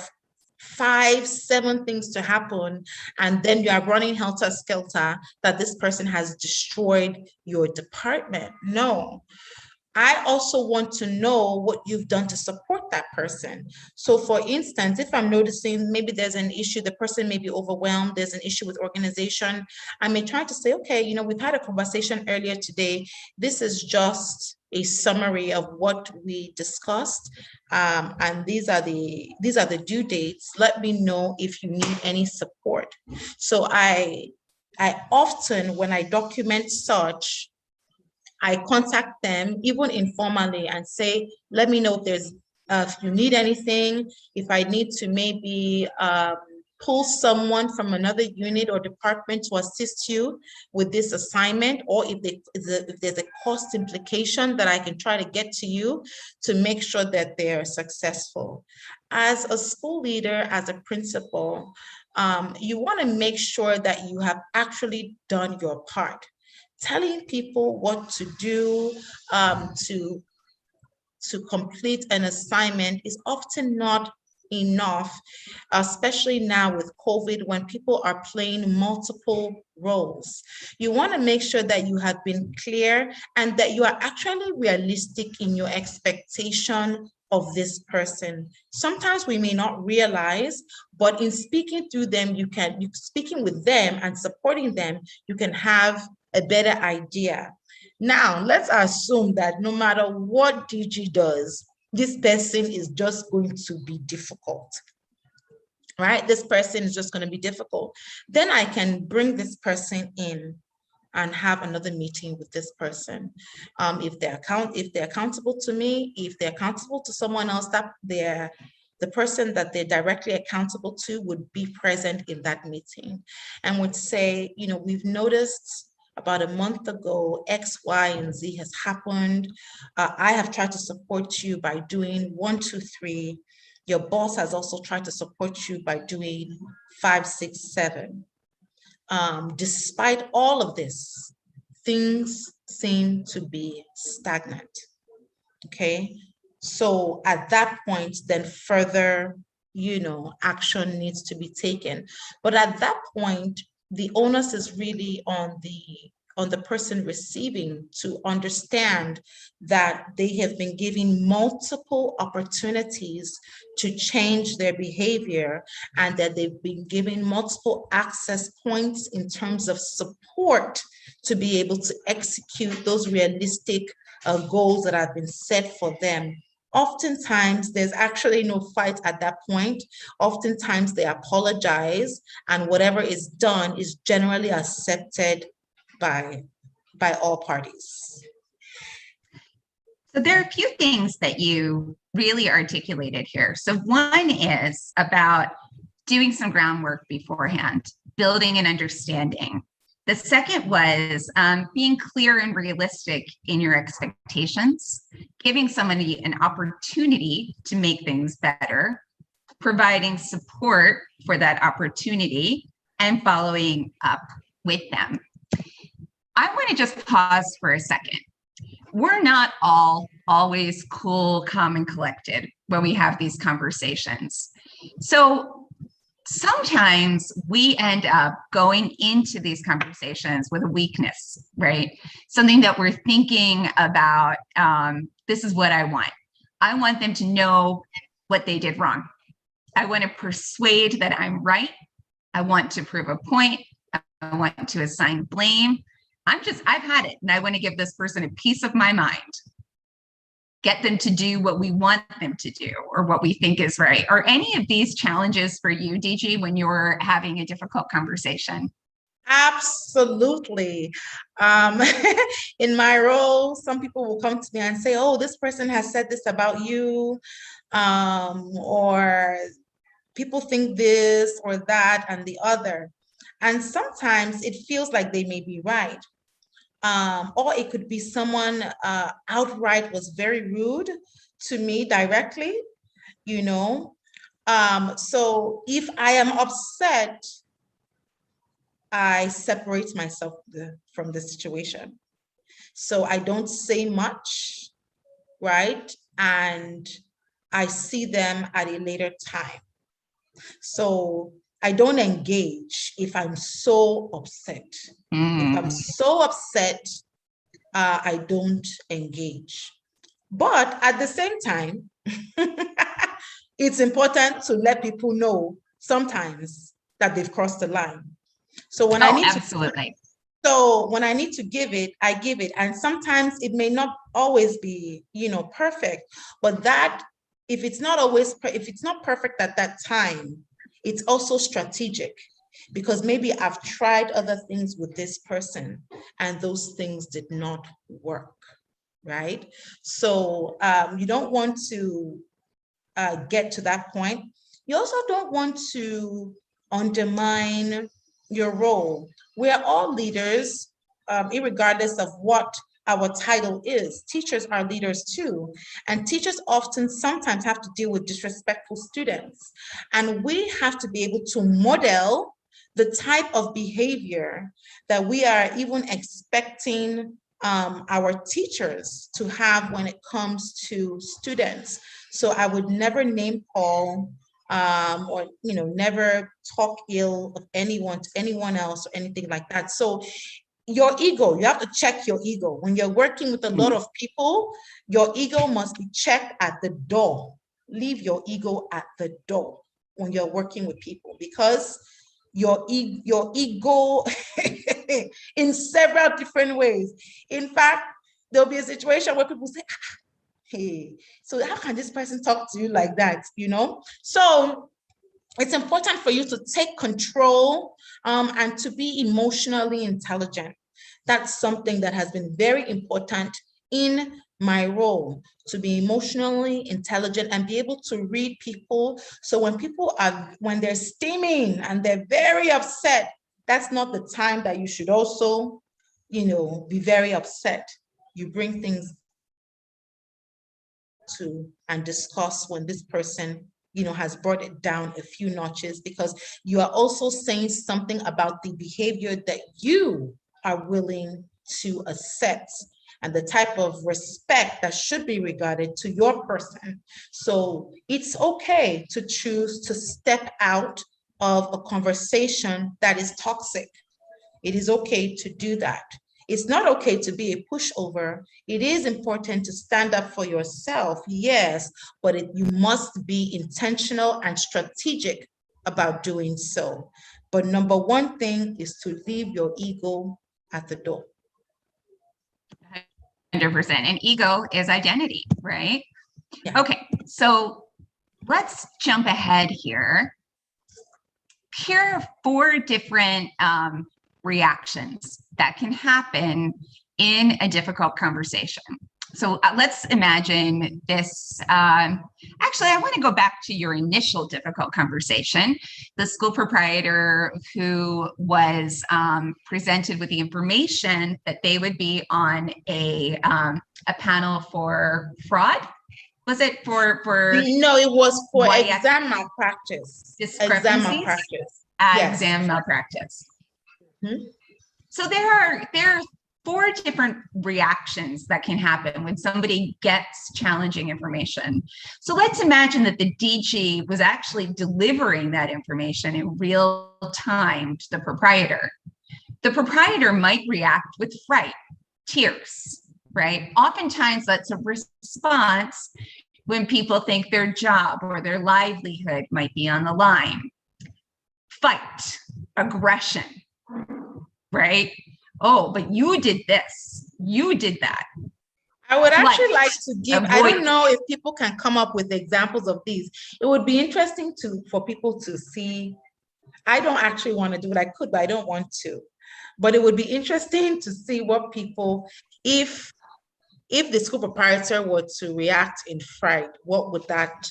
5, 7 things to happen, and then you are running helter-skelter that this person has destroyed your department. No. I also want to know what you've done to support that person. So for instance, if I'm noticing maybe there's an issue, the person may be overwhelmed, there's an issue with organization, I may try to say, okay, you know, we've had a conversation earlier today. This is just a summary of what we discussed. And these are the due dates. Let me know if you need any support. So I often, when I document such, I contact them even informally and say, let me know if you need anything, if I need to maybe pull someone from another unit or department to assist you with this assignment, or if there's a cost implication that I can try to get to you to make sure that they're successful. As a school leader, as a principal, you want to make sure that you have actually done your part. Telling people what to do to complete an assignment is often not enough, especially now with COVID, when people are playing multiple roles. You want to make sure that you have been clear and that you are actually realistic in your expectation of this person. Sometimes we may not realize, but in speaking through them, speaking with them and supporting them, you can have a better idea. Now, let's assume that no matter what DG does, this person is just going to be difficult, right? This person is just going to be difficult. Then I can bring this person in and have another meeting with this person. If they're accountable to me, if they're accountable to someone else, that the person that they're directly accountable to would be present in that meeting and would say, you know, we've noticed about a month ago, X, Y, and Z has happened. I have tried to support you by doing 1, 2, 3. Your boss has also tried to support you by doing 5, 6, 7. Despite all of this, things seem to be stagnant. Okay, so at that point, then further, you know, action needs to be taken. But at that point, the onus is really on the person receiving to understand that they have been given multiple opportunities to change their behavior and that they've been given multiple access points in terms of support to be able to execute those realistic goals that have been set for them. Oftentimes, there's actually no fight at that point. Oftentimes, they apologize, and whatever is done is generally accepted by all parties. So there are a few things that you really articulated here. So one is about doing some groundwork beforehand, building an understanding. The second was being clear and realistic in your expectations, giving somebody an opportunity to make things better, providing support for that opportunity, and following up with them. I want to just pause for a second. We're not all always cool, calm, and collected when we have these conversations. So sometimes we end up going into these conversations with a weakness, right? Something that we're thinking about, this is what I want. I want them to know what they did wrong. I want to persuade that I'm right. I want to prove a point. I want to assign blame. I've had it, and I want to give this person a piece of my mind. Get them to do what we want them to do or what we think is right. Are any of these challenges for you, DG, when you're having a difficult conversation? Absolutely. In my role, some people will come to me and say, oh, this person has said this about you, or people think this or that and the other. And sometimes it feels like they may be right. Or it could be someone outright was very rude to me directly, you know. So if I am upset, I separate myself from the situation. So I don't say much, right? And I see them at a later time. So I don't engage if I'm so upset. If I'm so upset, I don't engage. But at the same time, it's important to let people know sometimes that they've crossed the line. So when I need to give it, I give it. And sometimes it may not always be, perfect, but that if it's not perfect at that time, it's also strategic, because maybe I've tried other things with this person and those things did not work, right? So you don't want to get to that point. You also don't want to undermine your role. We are all leaders, irregardless of what our title is. Teachers are leaders too. And teachers sometimes have to deal with disrespectful students. And we have to be able to model the type of behavior that we are even expecting our teachers to have when it comes to students. So I would never name call or never talk ill of anyone else or anything like that. So your ego, you have to check your ego. When you're working with a lot of people, your ego must be checked at the door. Leave your ego at the door when you're working with people, because your ego in several different ways. In fact, there'll be a situation where people say, hey, so how can this person talk to you like that? So it's important for you to take control and to be emotionally intelligent. That's something that has been very important in my role, to be emotionally intelligent and be able to read people. So when they're steaming and they're very upset, that's not the time that you should also, be very upset. You bring things to and discuss when this person has brought it down a few notches, because you are also saying something about the behavior that you are willing to accept and the type of respect that should be regarded to your person. So it's okay to choose to step out of a conversation that is toxic. It is okay to do that. It's not okay to be a pushover. It is important to stand up for yourself, yes, but you must be intentional and strategic about doing so. But number one thing is to leave your ego at the door. 100%. And ego is identity, right? Yeah. Okay, so let's jump ahead here. Here are 4 different reactions that can happen in a difficult conversation. So let's imagine this. Actually, I want to go back to your initial difficult conversation. The school proprietor who was presented with the information that they would be on a panel for fraud. Was it for No, it was for exam malpractice. Discrepancies? Exam malpractice. Yes. Exam malpractice. Mm-hmm. So there are 4 different reactions that can happen when somebody gets challenging information. So let's imagine that the DG was actually delivering that information in real time to the proprietor. The proprietor might react with fright, tears, right? Oftentimes that's a response when people think their job or their livelihood might be on the line. Fight, aggression, right? Oh, but you did this, you did that. I would actually like to give, I don't know if people can come up with examples of these. It would be interesting for people to see. I don't actually want to do it. I could, but I don't want to. But it would be interesting to see what people, if the school proprietor were to react in fright, what would that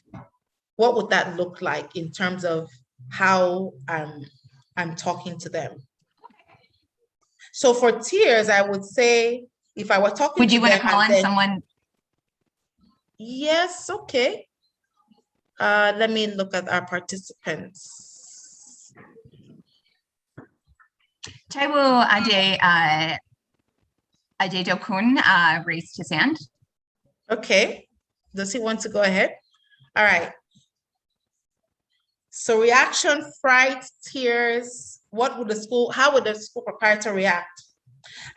look like in terms of how I'm talking to them? So for tears, I would say, if I were talking would you to want them, to call on someone? Yes, okay. Let me look at our participants. Taiwo Adedokun raised his hand. Okay. Does he want to go ahead? All right. So reaction, fright, tears. How would the school proprietor react?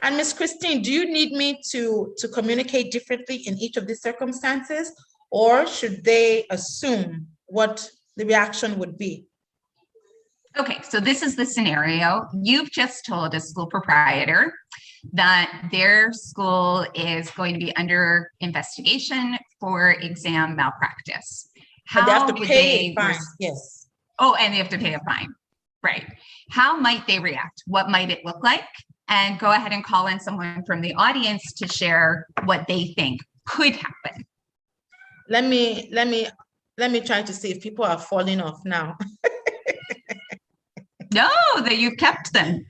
And Ms. Christine, do you need me to communicate differently in each of these circumstances, or should they assume what the reaction would be? Okay, so this is the scenario. You've just told a school proprietor that their school is going to be under investigation for exam malpractice. But they have to would pay a fine, yes. Oh, and they have to pay a fine, right? How might they react? What might it look like? And go ahead and call in someone from the audience to share what they think could happen. Let me try to see if people are falling off now. No, that you've kept them.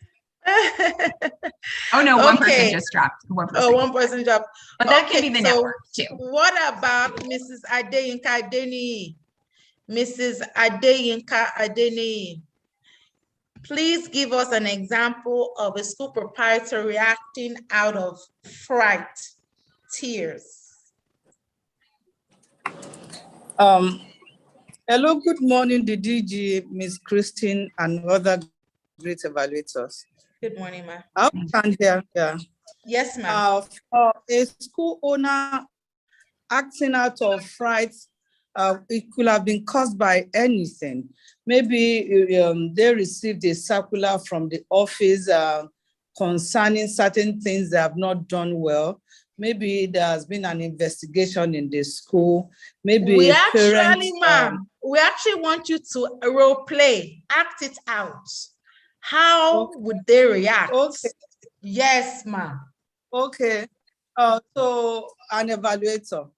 Oh no, one person just dropped. One person dropped. But that can be the network too. What about Mrs. Adeyinka Adeni? Mrs. Adeyinka Adeni, please give us an example of a school proprietor reacting out of fright, tears. Hello, good morning, the DG, Ms. Christine, and other great evaluators. Good morning, ma'am. I can hear. Yeah. Yes, ma'am. A school owner acting out of fright, it could have been caused by anything. Maybe they received a circular from the office concerning certain things they have not done well. Maybe there has been an investigation in the school. Maybe we actually want you to role play, act it out. How would they react? Okay. Yes, ma'am. Okay. So an evaluator.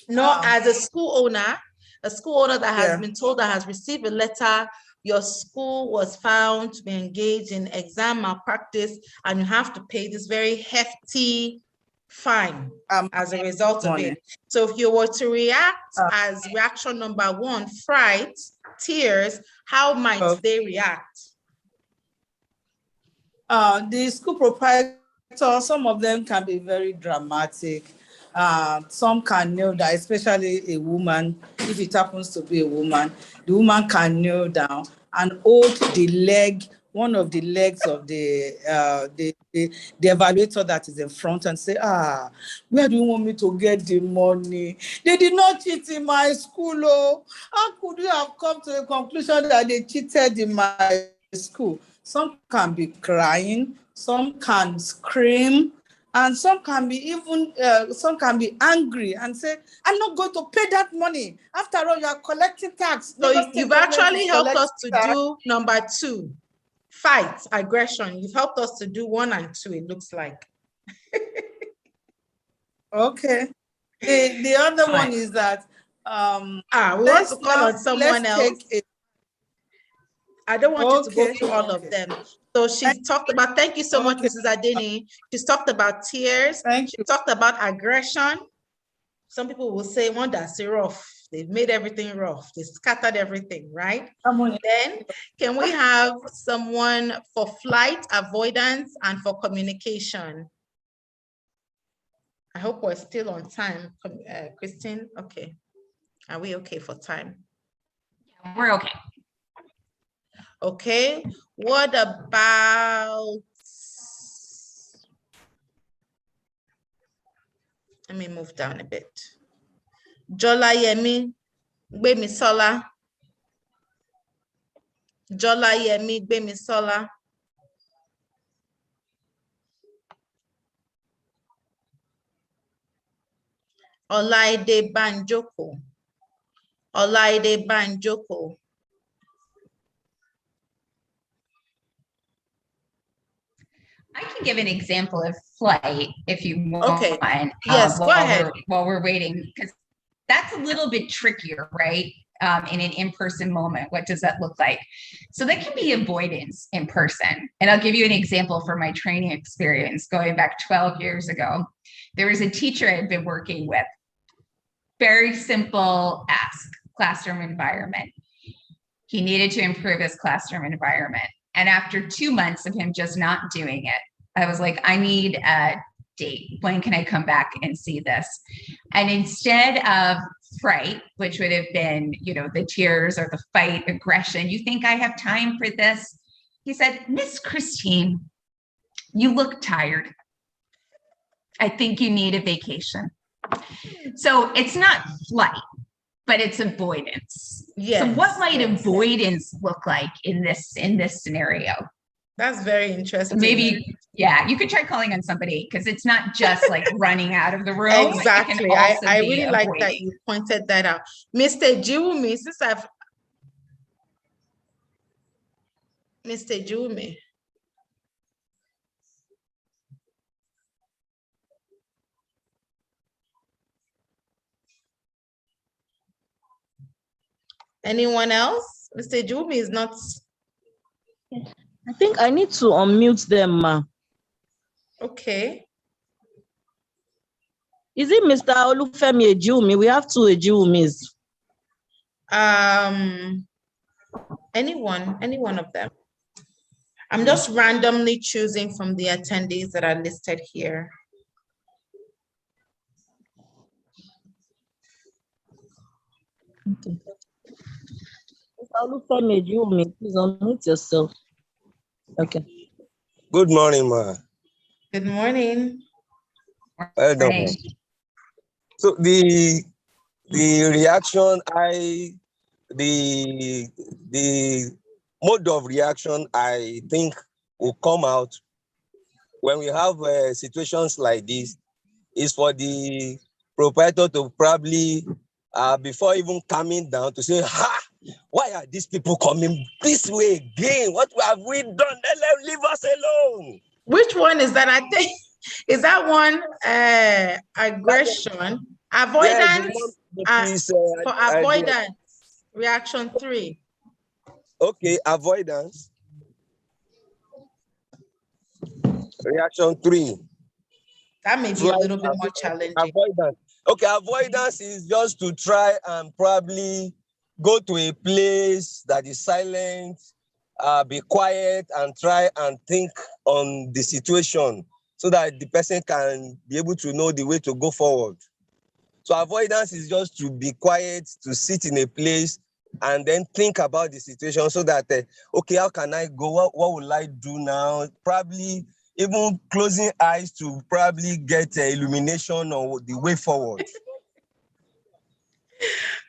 No, as a school owner that has been told, that has received a letter, your school was found to be engaged in exam malpractice, and you have to pay this very hefty fine as a result of it. So if you were to react as reaction number one, fright, tears, how might they react? The school proprietor, some of them can be very dramatic. Some can kneel down, especially a woman. If it happens to be a woman, the woman can kneel down and hold the leg, one of the legs of the evaluator that is in front, and say, where do you want me to get the money? They did not cheat in my school. Oh, how could you have come to a conclusion that they cheated in my school? Some can be crying, some can scream, and some can be even, some can be angry and say, I'm not going to pay that money. After all, you are collecting tax. So you've actually helped us to do number two, fight, aggression. You've helped us to do 1 and 2, it looks like. Okay. The other one is that, we want to call on someone else. I don't want you to go through all of them. So she's talked about, thank you so much, Mrs. Adeni. She's talked about tears. She talked about aggression. Some people will say, one that's rough. They've made everything rough. They scattered everything, right? Then can we have someone for flight, avoidance, and for communication? I hope we're still on time. Christine, okay. Are we okay for time? Yeah, we're okay. Okay, what about, let me move down a bit. Jolayemi Gbemisola. Jolayemi Gbemisola. Olaide Banjoko. Olaide Banjoko. I can give an example of flight if you want. Okay. Yes, go ahead. While we're waiting, because that's a little bit trickier, right? In an in-person moment, what does that look like? So that can be avoidance in person. And I'll give you an example from my training experience going back 12 years ago. There was a teacher I'd been working with. Very simple ask, classroom environment. He needed to improve his classroom environment. And after 2 months of him just not doing it, I was like, I need a date. When can I come back and see this? And instead of fright, which would have been, the tears or the fight, aggression, you think I have time for this? He said, Miss Christine, you look tired. I think you need a vacation. So it's not flight, but it's avoidance. Yes, so what might avoidance look like in this scenario? That's very interesting. So maybe, you could try calling on somebody, because it's not just like running out of the room. Exactly. I really like that you pointed that out. Mr. Jumi, Mr. Jumi. Anyone else? Mr. Jumi is not. I think I need to unmute them, ma. Okay. Is it Mr. Olufemi Ejumi? We have two Ejumis. Any one of them. I'm just randomly choosing from the attendees that are listed here. Okay. Mr. Olufemi Ejumi, please unmute yourself. Okay. Good morning, ma. Good morning. Well done. So the reaction, the mode of reaction, I think, will come out when we have situations like this, is for the proprietor to probably, before even coming down, to say, ha, why are these people coming this way again? What have we done? Leave us alone. Which one is that? I think, is that one aggression, avoidance, for avoidance, reaction 3. Okay, avoidance. Reaction 3. That may be a little bit more challenging. Avoidance. Okay, avoidance is just to try and probably go to a place that is silent, be quiet, and try and think on the situation so that the person can be able to know the way to go forward. So avoidance is just to be quiet, to sit in a place and then think about the situation so that, okay, how can I go? What will I do now? Probably even closing eyes to probably get illumination on the way forward.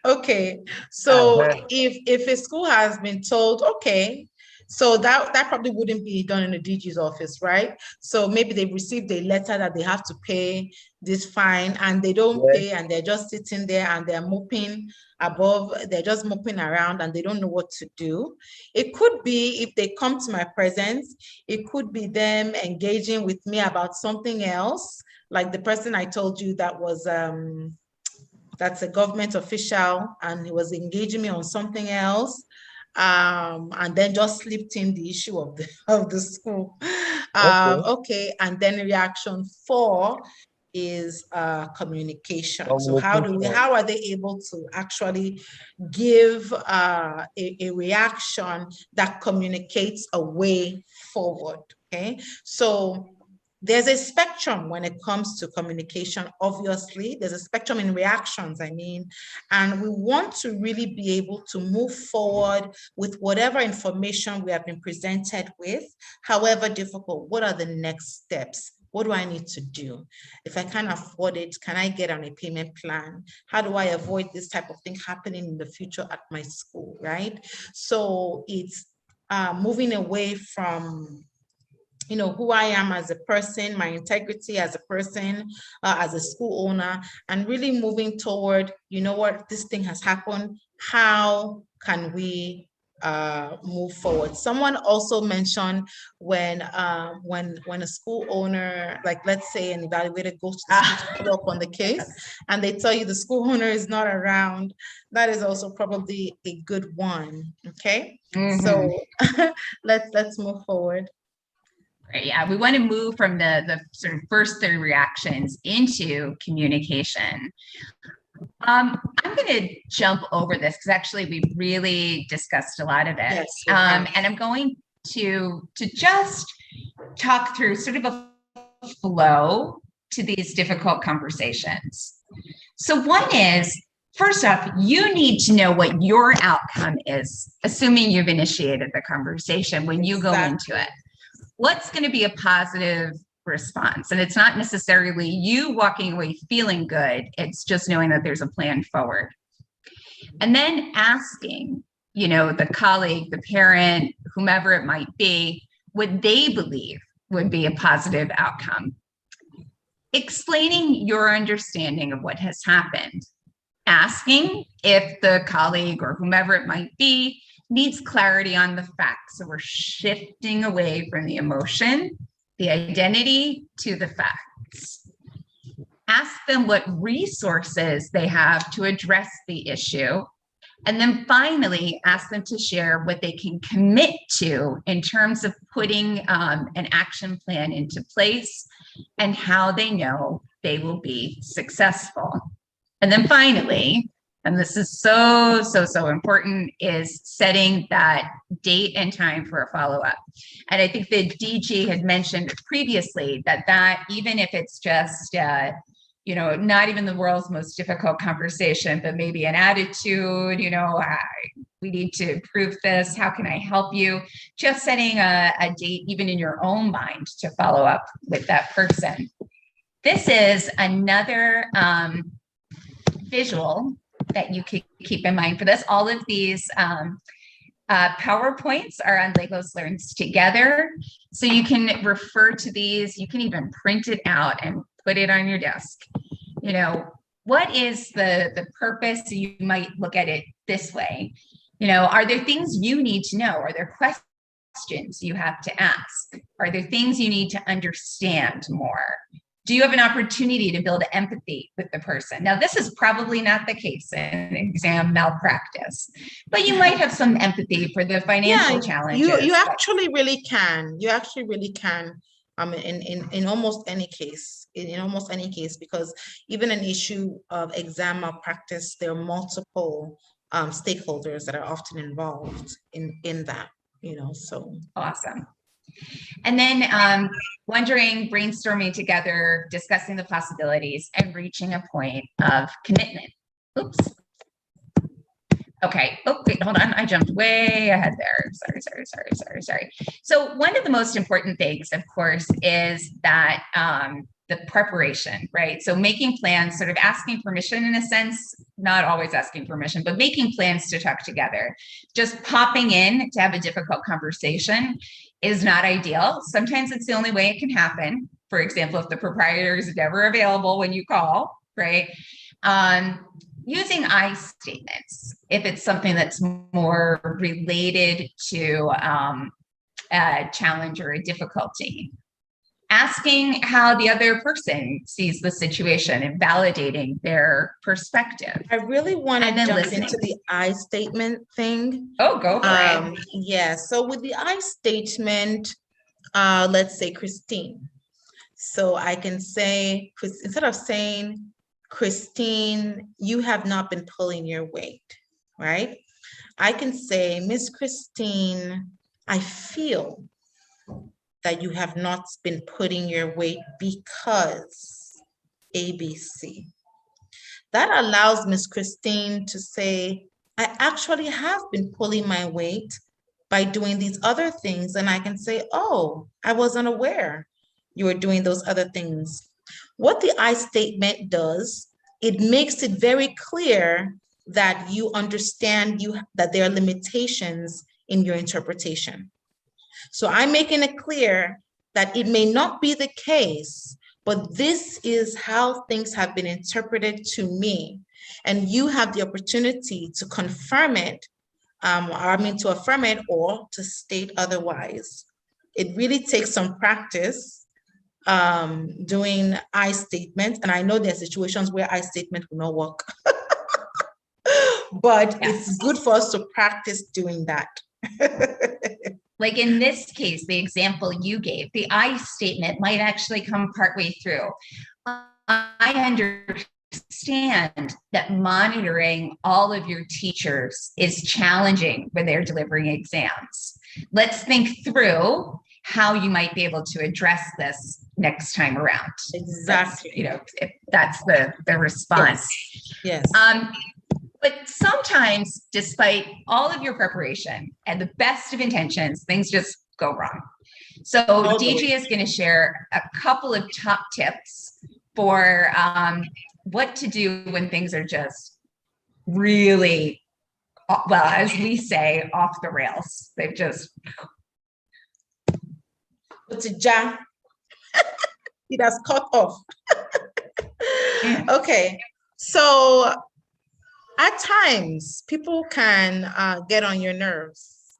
Okay, so if a school has been told, okay, so that probably wouldn't be done in the DG's office, right? So maybe they've received a letter that they have to pay this fine and they don't pay, and they're just sitting there and they're moping above, they're just moping around and they don't know what to do. It could be, if they come to my presence, it could be them engaging with me about something else, like the person I told you that was that's a government official, and he was engaging me on something else, and then just slipped in the issue of the school. Okay, and then reaction 4 is communication. So how are they able to actually give a reaction that communicates a way forward? Okay, so there's a spectrum when it comes to communication, obviously. There's a spectrum in reactions, I mean, and we want to really be able to move forward with whatever information we have been presented with, however difficult. What are the next steps? What do I need to do? If I can't afford it, can I get on a payment plan? How do I avoid this type of thing happening in the future at my school, right? So it's moving away from who I am as a person, my integrity as a person, as a school owner, and really moving toward, what, this thing has happened. How can we move forward? Someone also mentioned when a school owner, like let's say an evaluator goes to the school to follow up on the case, and they tell you the school owner is not around, that is also probably a good one. Okay, so let's move forward. Yeah, we want to move from the sort of first 3 reactions into communication. I'm going to jump over this because actually we really discussed a lot of it. Yes, and I'm going to just talk through sort of a flow to these difficult conversations. So one is, first off, you need to know what your outcome is, assuming you've initiated the conversation when you go into it. What's going to be a positive response? And it's not necessarily you walking away feeling good. It's just knowing that there's a plan forward. And then asking, the colleague, the parent, whomever it might be, what they believe would be a positive outcome. Explaining your understanding of what has happened. Asking if the colleague or whomever it might be needs clarity on the facts. So we're shifting away from the emotion, the identity, to the facts. Ask them what resources they have to address the issue. And then finally, ask them to share what they can commit to in terms of putting an action plan into place and how they know they will be successful. And then finally, and this is so important, is setting that date and time for a follow-up. And I think the DG had mentioned previously that even if it's just not even the world's most difficult conversation, but maybe an attitude, we need to improve this. How can I help you? Just setting a date, even in your own mind, to follow up with that person. This is another visual that you could keep in mind for this. All of these PowerPoints are on Legos Learns Together. So you can refer to these. You can even print it out and put it on your desk. What is the purpose? You might look at it this way. Are there things you need to know? Are there questions you have to ask? Are there things you need to understand more? Do you have an opportunity to build empathy with the person? Now, this is probably not the case in exam malpractice, but you might have some empathy for the financial challenges. You actually really can. You actually really can. In almost any case, because even an issue of exam malpractice, there are multiple stakeholders that are often involved in that. So awesome. And then wondering, brainstorming together, discussing the possibilities, and reaching a point of commitment. Oops. Okay. Oh, wait, hold on. I jumped way ahead there. Sorry. So one of the most important things, of course, is that the preparation, right? So making plans, sort of asking permission in a sense, not always asking permission, but making plans to talk together. Just popping in to have a difficult conversation is not ideal. Sometimes it's the only way it can happen. For example, if the proprietor is never available when you call, right? Using I statements, if it's something that's more related to a challenge or a difficulty. Asking how the other person sees the situation and validating their perspective. I really want to jump into the I statement thing. Oh, go for it. Yeah, so with the I statement, let's say Christine. So I can say, instead of saying, Christine, you have not been pulling your weight, right? I can say, Miss Christine, I feel that you have not been putting your weight because ABC. That allows Miss Christine to say, I actually have been pulling my weight by doing these other things. And I can say, oh, I wasn't aware you were doing those other things. What the I statement does, it makes it very clear that you understand that there are limitations in your interpretation. So I'm making it clear that it may not be the case, but this is how things have been interpreted to me. And you have the opportunity to confirm it, to affirm it or to state otherwise. It really takes some practice doing I statements. And I know there are situations where I statement will not work, but it's good for us to practice doing that. Like in this case, the example you gave, the I statement might actually come partway through. I understand that monitoring all of your teachers is challenging when they're delivering exams. Let's think through how you might be able to address this next time around. Exactly. If that's the response. Yes. But sometimes, despite all of your preparation and the best of intentions, things just go wrong. So DG is going to share a couple of top tips for what to do when things are just really, well, as we say, off the rails. They've just... It's a jam. It has cut off. Okay. So at times, people can get on your nerves,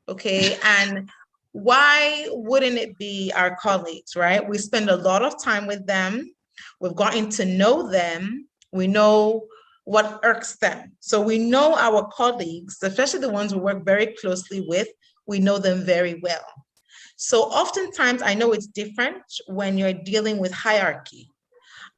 okay? And why wouldn't it be our colleagues, right? We spend a lot of time with them. We've gotten to know them. We know what irks them. So we know our colleagues, especially the ones we work very closely with, we know them very well. So oftentimes, I know it's different when you're dealing with hierarchy.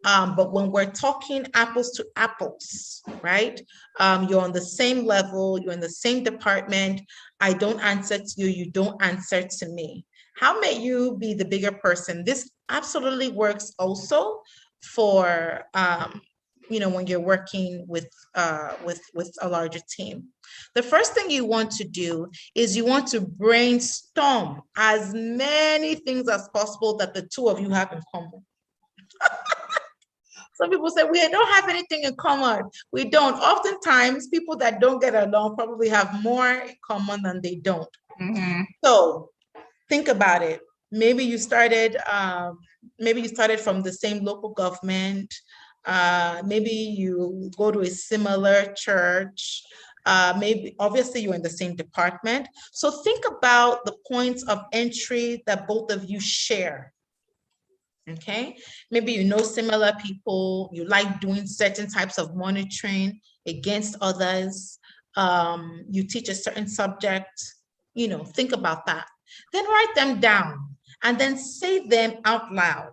But when we're talking apples to apples, right? You're on the same level, you're in the same department. I don't answer to you, you don't answer to me. How may you be the bigger person? This absolutely works also for, when you're working with a larger team. The first thing you want to do is you want to brainstorm as many things as possible that the two of you have in common. Some people say, we don't have anything in common. We don't. Oftentimes, people that don't get along probably have more in common than they don't. Mm-hmm. So think about it. Maybe you started from the same local government. Maybe you go to a similar church. Maybe obviously you're in the same department. So think about the points of entry that both of you share. Okay, maybe you know similar people, you like doing certain types of monitoring against others, you teach a certain subject, think about that. Then write them down and then say them out loud.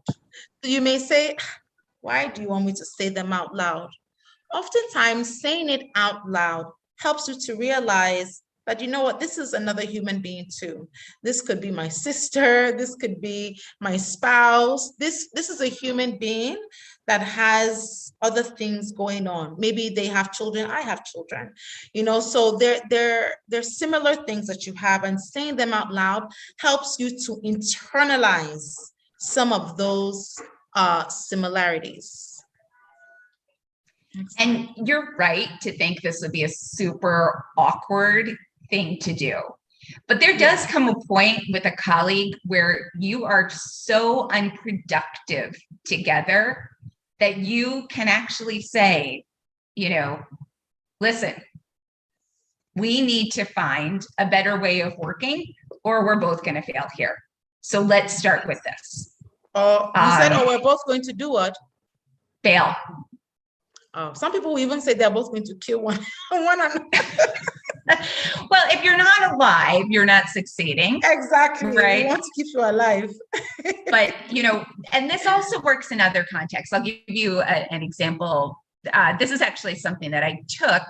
So you may say, why do you want me to say them out loud? Oftentimes, saying it out loud helps you to realize that, you know what, this is another human being too. This could be my sister, this could be my spouse. This is a human being that has other things going on. Maybe they have children, I have children, so there's similar things that you have, and saying them out loud helps you to internalize some of those similarities. And you're right to think this would be a super awkward thing to do. But there does come a point with a colleague where you are so unproductive together that you can actually say, listen, we need to find a better way of working or we're both going to fail here. So let's start with this. You said, we're both going to do what? Fail. Some people will even say they're both going to kill one another. Well, if you're not alive, you're not succeeding. Exactly. Right. We want to keep you alive. But, and this also works in other contexts. I'll give you an example. This is actually something that I took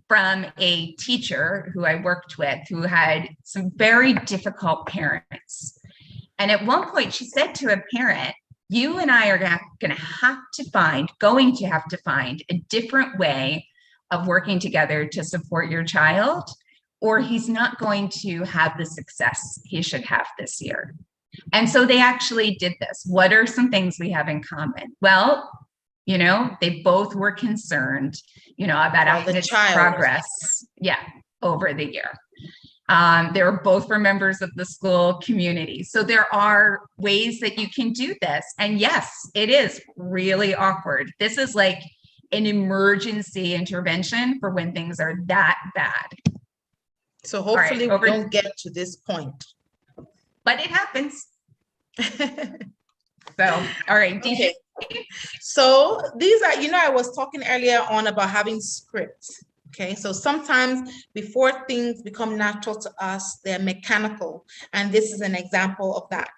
from a teacher who I worked with who had some very difficult parents. And at one point she said to a parent, you and I are going to have to find a different way of working together to support your child, or he's not going to have the success he should have this year. And so they actually did this. What are some things we have in common? Well, they both were concerned, about his progress. Yeah, over the year. They were both for members of the school community. So there are ways that you can do this. And yes, it is really awkward. This is like an emergency intervention for when things are that bad. So hopefully we don't get to this point. But it happens. So, all right. Okay. So these are, I was talking earlier on about having scripts. Okay, so sometimes before things become natural to us, they're mechanical. And this is an example of that.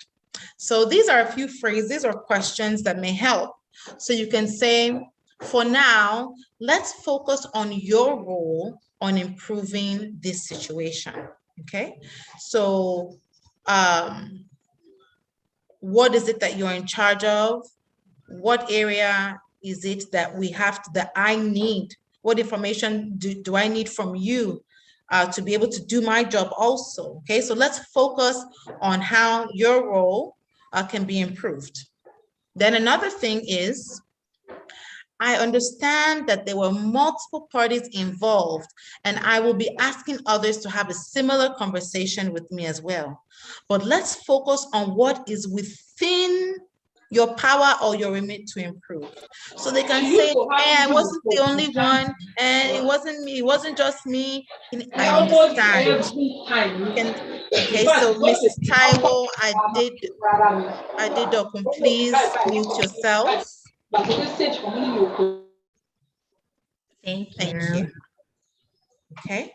So these are a few phrases or questions that may help. So you can say, for now, let's focus on your role on improving this situation. Okay, so what is it that you're in charge of? What area is it that we have to, that I need? What information do I need from you to be able to do my job also? Okay, so let's focus on how your role can be improved. Then another thing is, I understand that there were multiple parties involved, and I will be asking others to have a similar conversation with me as well. But let's focus on what is within your power or your remit to improve. So they can say, hey, I wasn't the only one, and it wasn't me, it wasn't just me. I understand. Okay, so Mrs. Taiwo, I did, please mute yourself. Thank you. Okay.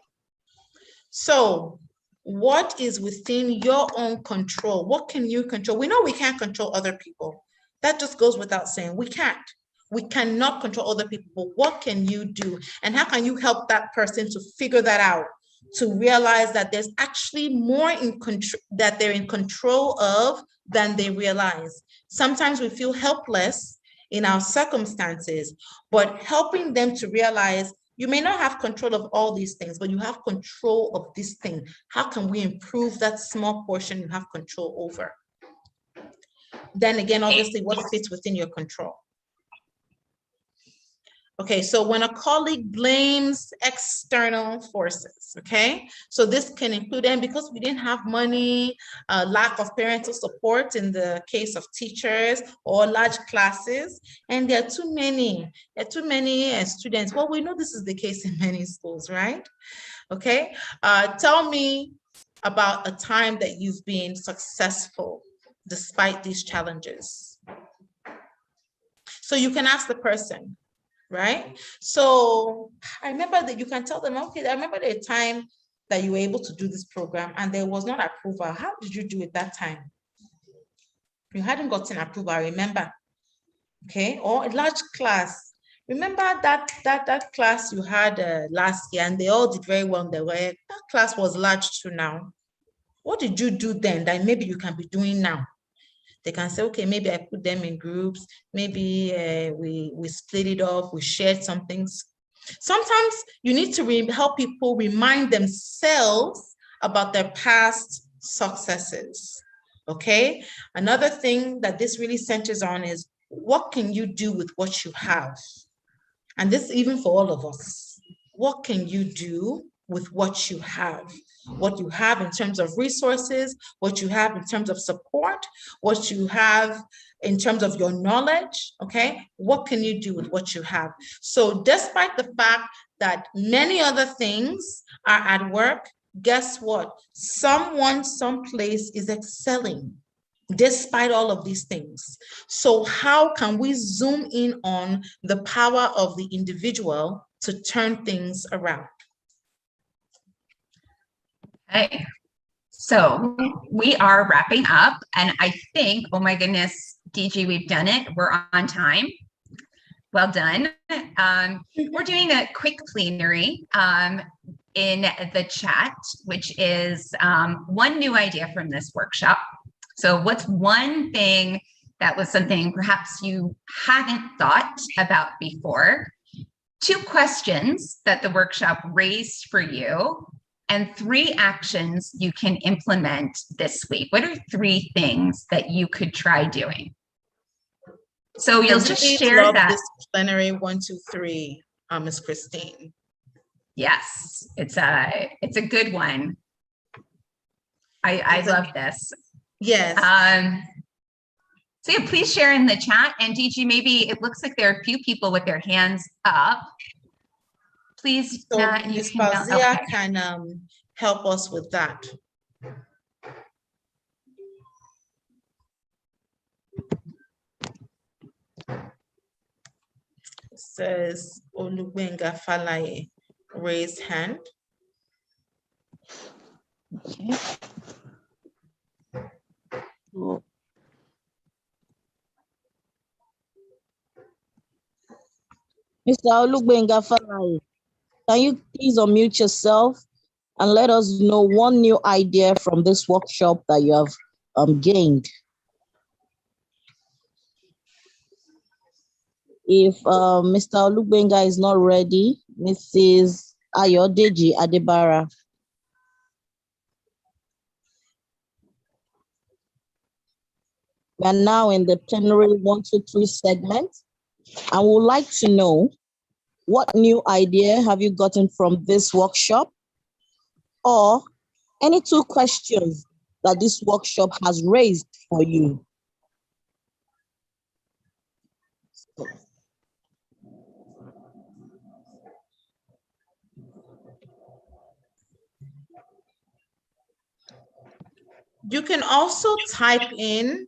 So what is within your own control? What can you control? We know we can't control other people. That just goes without saying. We can't. We cannot control other people, but what can you do? And how can you help that person to figure that out? To realize that there's actually more in control, that they're in control of than they realize. Sometimes we feel helpless in our circumstances, but helping them to realize you may not have control of all these things, but you have control of this thing. How can we improve that small portion you have control over? Then again, obviously, what fits within your control? Okay, so when a colleague blames external forces, okay? So this can include, and because we didn't have money, lack of parental support in the case of teachers or large classes, and there are too many students. Well, we know this is the case in many schools, right? Okay, tell me about a time that you've been successful despite these challenges. So you can ask the person, right? So I remember that you can tell them, okay, I remember the time that you were able to do this program and there was not approval. How did you do it that time? You hadn't gotten approval, I remember. Okay, or a large class. Remember that class you had last year and they all did very well. That class was large too now. What did you do then that maybe you can be doing now? They can say, okay, maybe I put them in groups. Maybe we split it off. We shared some things. Sometimes you need to help people remind themselves about their past successes. Okay. Another thing that this really centers on is what can you do with what you have? And this even for all of us. What can you do with what you have? What you have in terms of resources, what you have in terms of support, what you have in terms of your knowledge, okay? What can you do with what you have? So despite the fact that many other things are at work, guess what? Someone, someplace is excelling despite all of these things. So how can we zoom in on the power of the individual to turn things around? Okay, so we are wrapping up, and I think, oh my goodness, DG, we've done it. We're on time. Well done. We're doing a quick plenary in the chat, which is one new idea from this workshop. So what's one thing that was something perhaps you hadn't thought about before? 2 questions that the workshop raised for you, and 3 actions you can implement this week. What are 3 things that you could try doing? So you'll just share that. This plenary 1, 2, 3, Ms. Christine. Yes, it's a good one. I love this. Yes. So yeah, please share in the chat. And DG, maybe it looks like there are a few people with their hands up. Please, so Matt, Ms. Fauzia can help us with that. It says Olubenga Falaye, raised hand. Okay. Cool. Mr. Olugbenga Falaye, can you please unmute yourself and let us know one new idea from this workshop that you have gained. If Mr. Olugbenga is not ready, Mrs. Ayodeji Adebara. We are now in the plenary 1, 2, 3 segment, and would like to know what new idea have you gotten from this workshop, or any 2 questions that this workshop has raised for you. You can also type in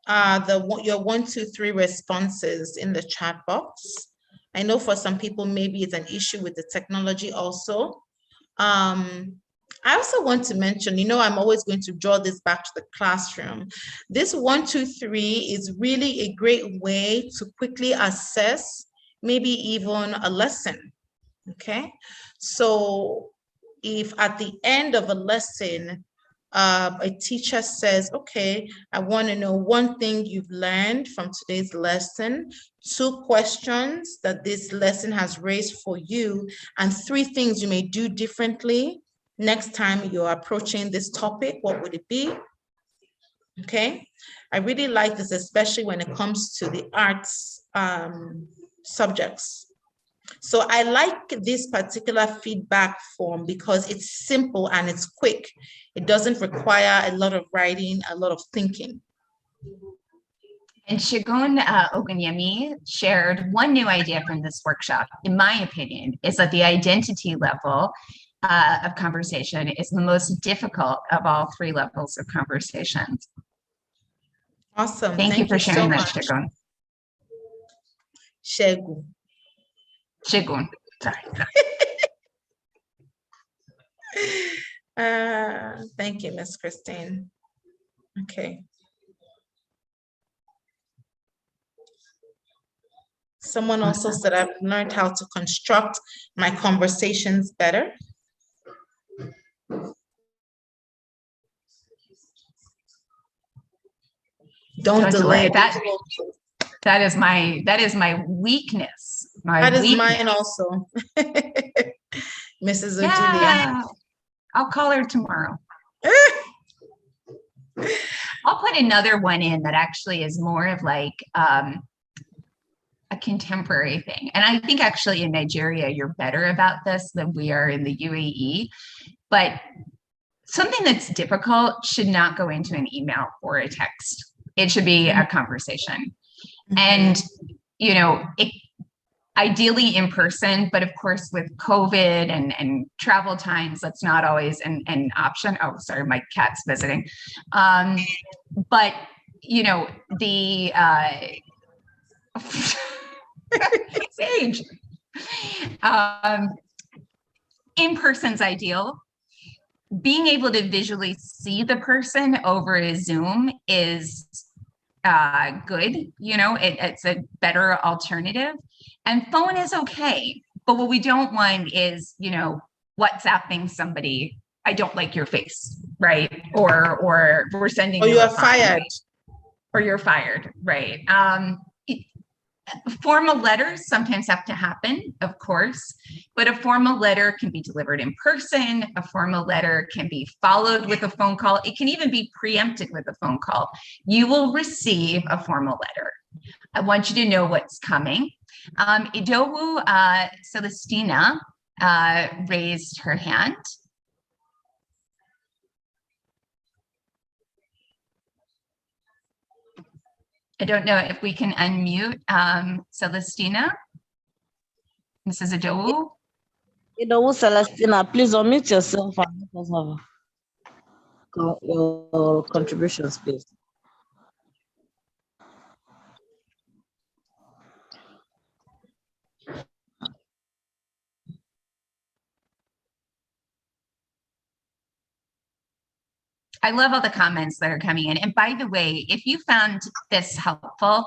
your 1, 2, 3 responses in the chat box. I know for some people, maybe it's an issue with the technology also. I also want to mention, I'm always going to draw this back to the classroom. This 1, 2, 3 is really a great way to quickly assess maybe even a lesson, okay? So if at the end of a lesson, a teacher says, okay, I want to know 1 thing you've learned from today's lesson, 2 questions that this lesson has raised for you, and 3 things you may do differently next time you're approaching this topic, what would it be? Okay, I really like this, especially when it comes to the arts subjects. So I like this particular feedback form because it's simple and it's quick. It doesn't require a lot of writing, a lot of thinking. And Shagun Ogunyemi shared one new idea from this workshop, in my opinion, is that the identity level of conversation is the most difficult of all 3 levels of conversations. Awesome. Thank you for sharing that, Shagun. Shagun, sorry. Thank you, Miss Christine. Okay. Someone also said I've learned how to construct my conversations better. Don't delay. That is my weakness. That is mine also. Mrs. Ojulia. Yeah, I'll call her tomorrow. I'll put another one in that actually is more of like a contemporary thing. And I think actually in Nigeria, you're better about this than we are in the UAE. But something that's difficult should not go into an email or a text. It should be a conversation. Mm-hmm. And, ideally in person, but of course with COVID and travel times, that's not always an option. Oh, sorry, my cat's visiting. But, the Sage, in person's ideal. Being able to visually see the person over a Zoom is good. It's a better alternative. And phone is okay. But what we don't want is, WhatsApping somebody, I don't like your face, right? Or we're sending you you are fired. Right? Or you're fired, right? Formal letters sometimes have to happen, of course, but a formal letter can be delivered in person. A formal letter can be followed with a phone call. It can even be preempted with a phone call. You will receive a formal letter. I want you to know what's coming. Idowu Celestina raised her hand. I don't know if we can unmute Celestina. Mrs. Idowu. Idowu Celestina, please unmute yourself and let us have your contributions, please. I love all the comments that are coming in. And by the way, if you found this helpful,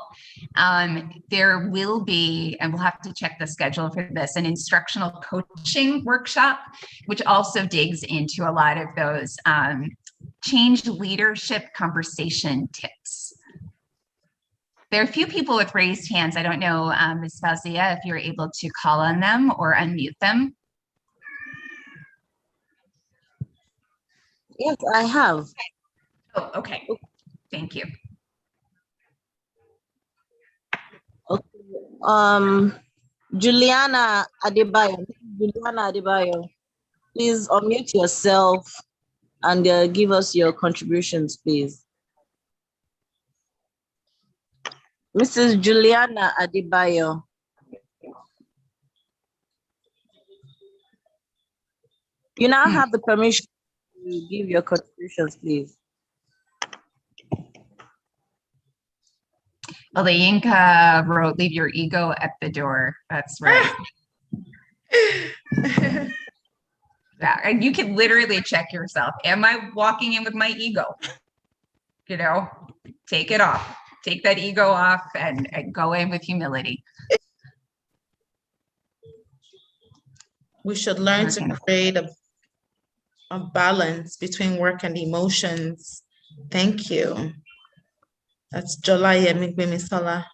there will be, and we'll have to check the schedule for this, an instructional coaching workshop, which also digs into a lot of those change leadership conversation tips. There are a few people with raised hands. I don't know, Ms. Fauziya, if you're able to call on them or unmute them. Yes, I have. Oh, okay. Thank you. Okay. Juliana Adebayo. Juliana Adebayo, please unmute yourself and give us your contributions, please. Mrs. Juliana Adebayo. You now have the permission to give your contributions, please. Well, the Yinka wrote, leave your ego at the door. That's right. Yeah, and you can literally check yourself. Am I walking in with my ego? You know, take it off. Take that ego off and go in with humility. We should learn to create a balance between work and emotions. Thank you. That's Jolaya Migbemisola.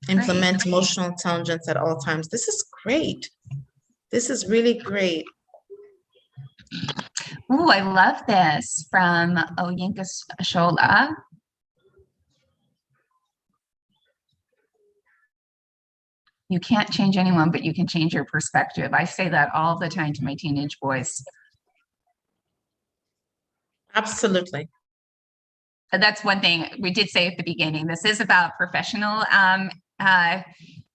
Implement emotional intelligence at all times. This is great. This is really great. Oh, I love this from Oyinka Shola. You can't change anyone, but you can change your perspective. I say that all the time to my teenage boys. Absolutely. And that's one thing we did say at the beginning. This is about professional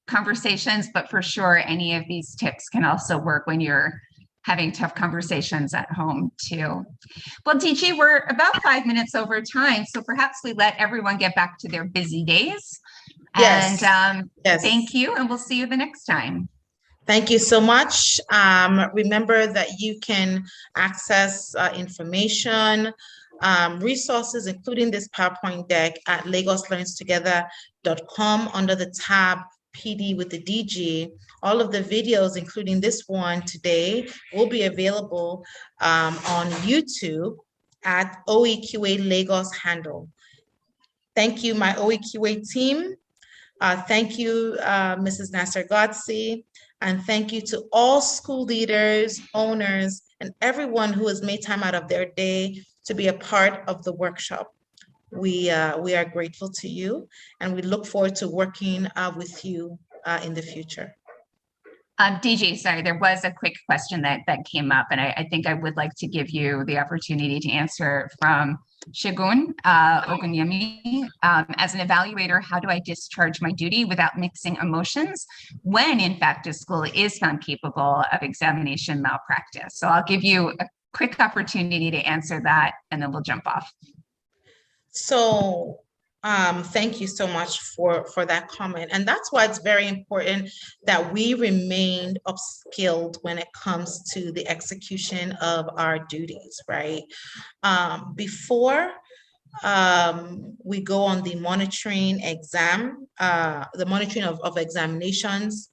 conversations, but for sure, any of these tips can also work when you're having tough conversations at home too. Well, DG, we're about 5 minutes over time, so perhaps we let everyone get back to their busy days. Yes. And yes. Thank you, and we'll see you the next time. Thank you so much. Remember that you can access information, resources, including this PowerPoint deck at lagoslearnstogether.com under the tab PD with the DG. All of the videos, including this one today, will be available on YouTube at OEQA Lagos handle. Thank you, my OEQA team. Thank you, Mrs. Nasser Gotsi, and thank you to all school leaders, owners, and everyone who has made time out of their day to be a part of the workshop. We are grateful to you, and we look forward to working with you in the future. DG, sorry, there was a quick question that came up, and I think I would like to give you the opportunity to answer from Shagun Ogunyemi. As an evaluator, how do I discharge my duty without mixing emotions when, in fact, a school is found capable of examination malpractice? So I'll give you a quick opportunity to answer that, and then we'll jump off. So thank you so much for that comment. And that's why it's very important that we remain upskilled when it comes to the execution of our duties, right? Before we go on the monitoring exam, the monitoring of examinations,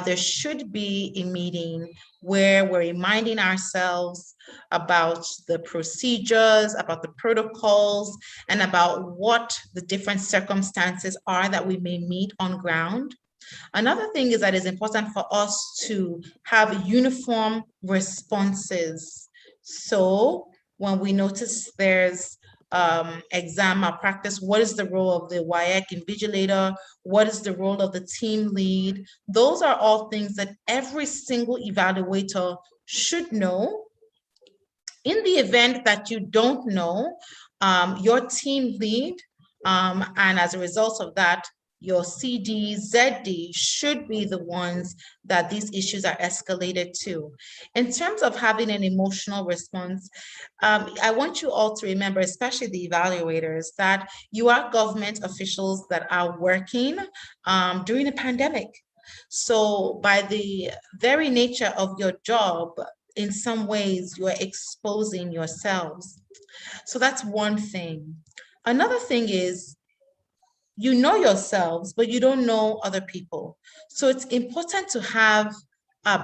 there should be a meeting where we're reminding ourselves about the procedures, about the protocols, and about what the different circumstances are that we may meet on ground. Another thing is that it's important for us to have uniform responses. So when we notice there's exam malpractice, what is the role of the WIAC invigilator? What is the role of the team lead? Those are all things that every single evaluator should know. In the event that you don't know, your team lead, and as a result of that, your CD, ZD should be the ones that these issues are escalated to. In terms of having an emotional response, I want you all to remember, especially the evaluators, that you are government officials that are working during a pandemic. So by the very nature of your job, in some ways you're exposing yourselves. So that's one thing. Another thing is, you know yourselves, but you don't know other people. So it's important to have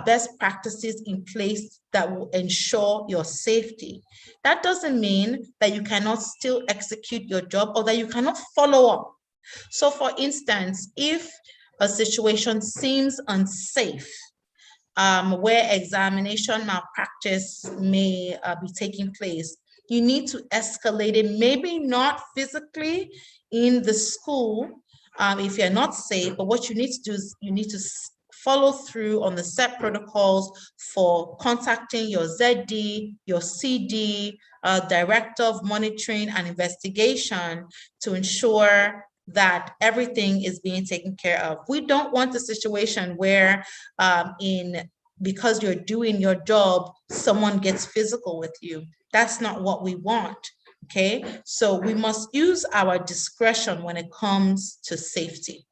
best practices in place that will ensure your safety. That doesn't mean that you cannot still execute your job or that you cannot follow up. So for instance, if a situation seems unsafe, where examination malpractice may be taking place, you need to escalate it, maybe not physically in the school if you're not safe, but what you need to do is you need to follow through on the set protocols for contacting your ZD, your CD, Director of Monitoring and Investigation to ensure that everything is being taken care of. We don't want a situation where because you're doing your job, someone gets physical with you. That's not what we want, okay? So we must use our discretion when it comes to safety.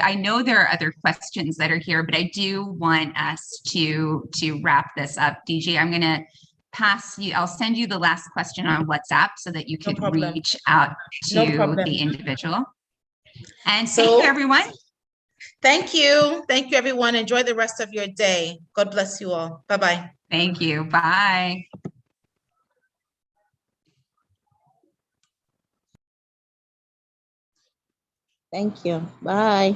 I know there are other questions that are here, but I do want us to wrap this up. DJ, I'm going to pass you, I'll send you the last question on WhatsApp so that you can reach out to the individual. And so, thank you, everyone. Thank you. Thank you, everyone. Enjoy the rest of your day. God bless you all. Bye-bye. Thank you. Bye. Thank you. Bye.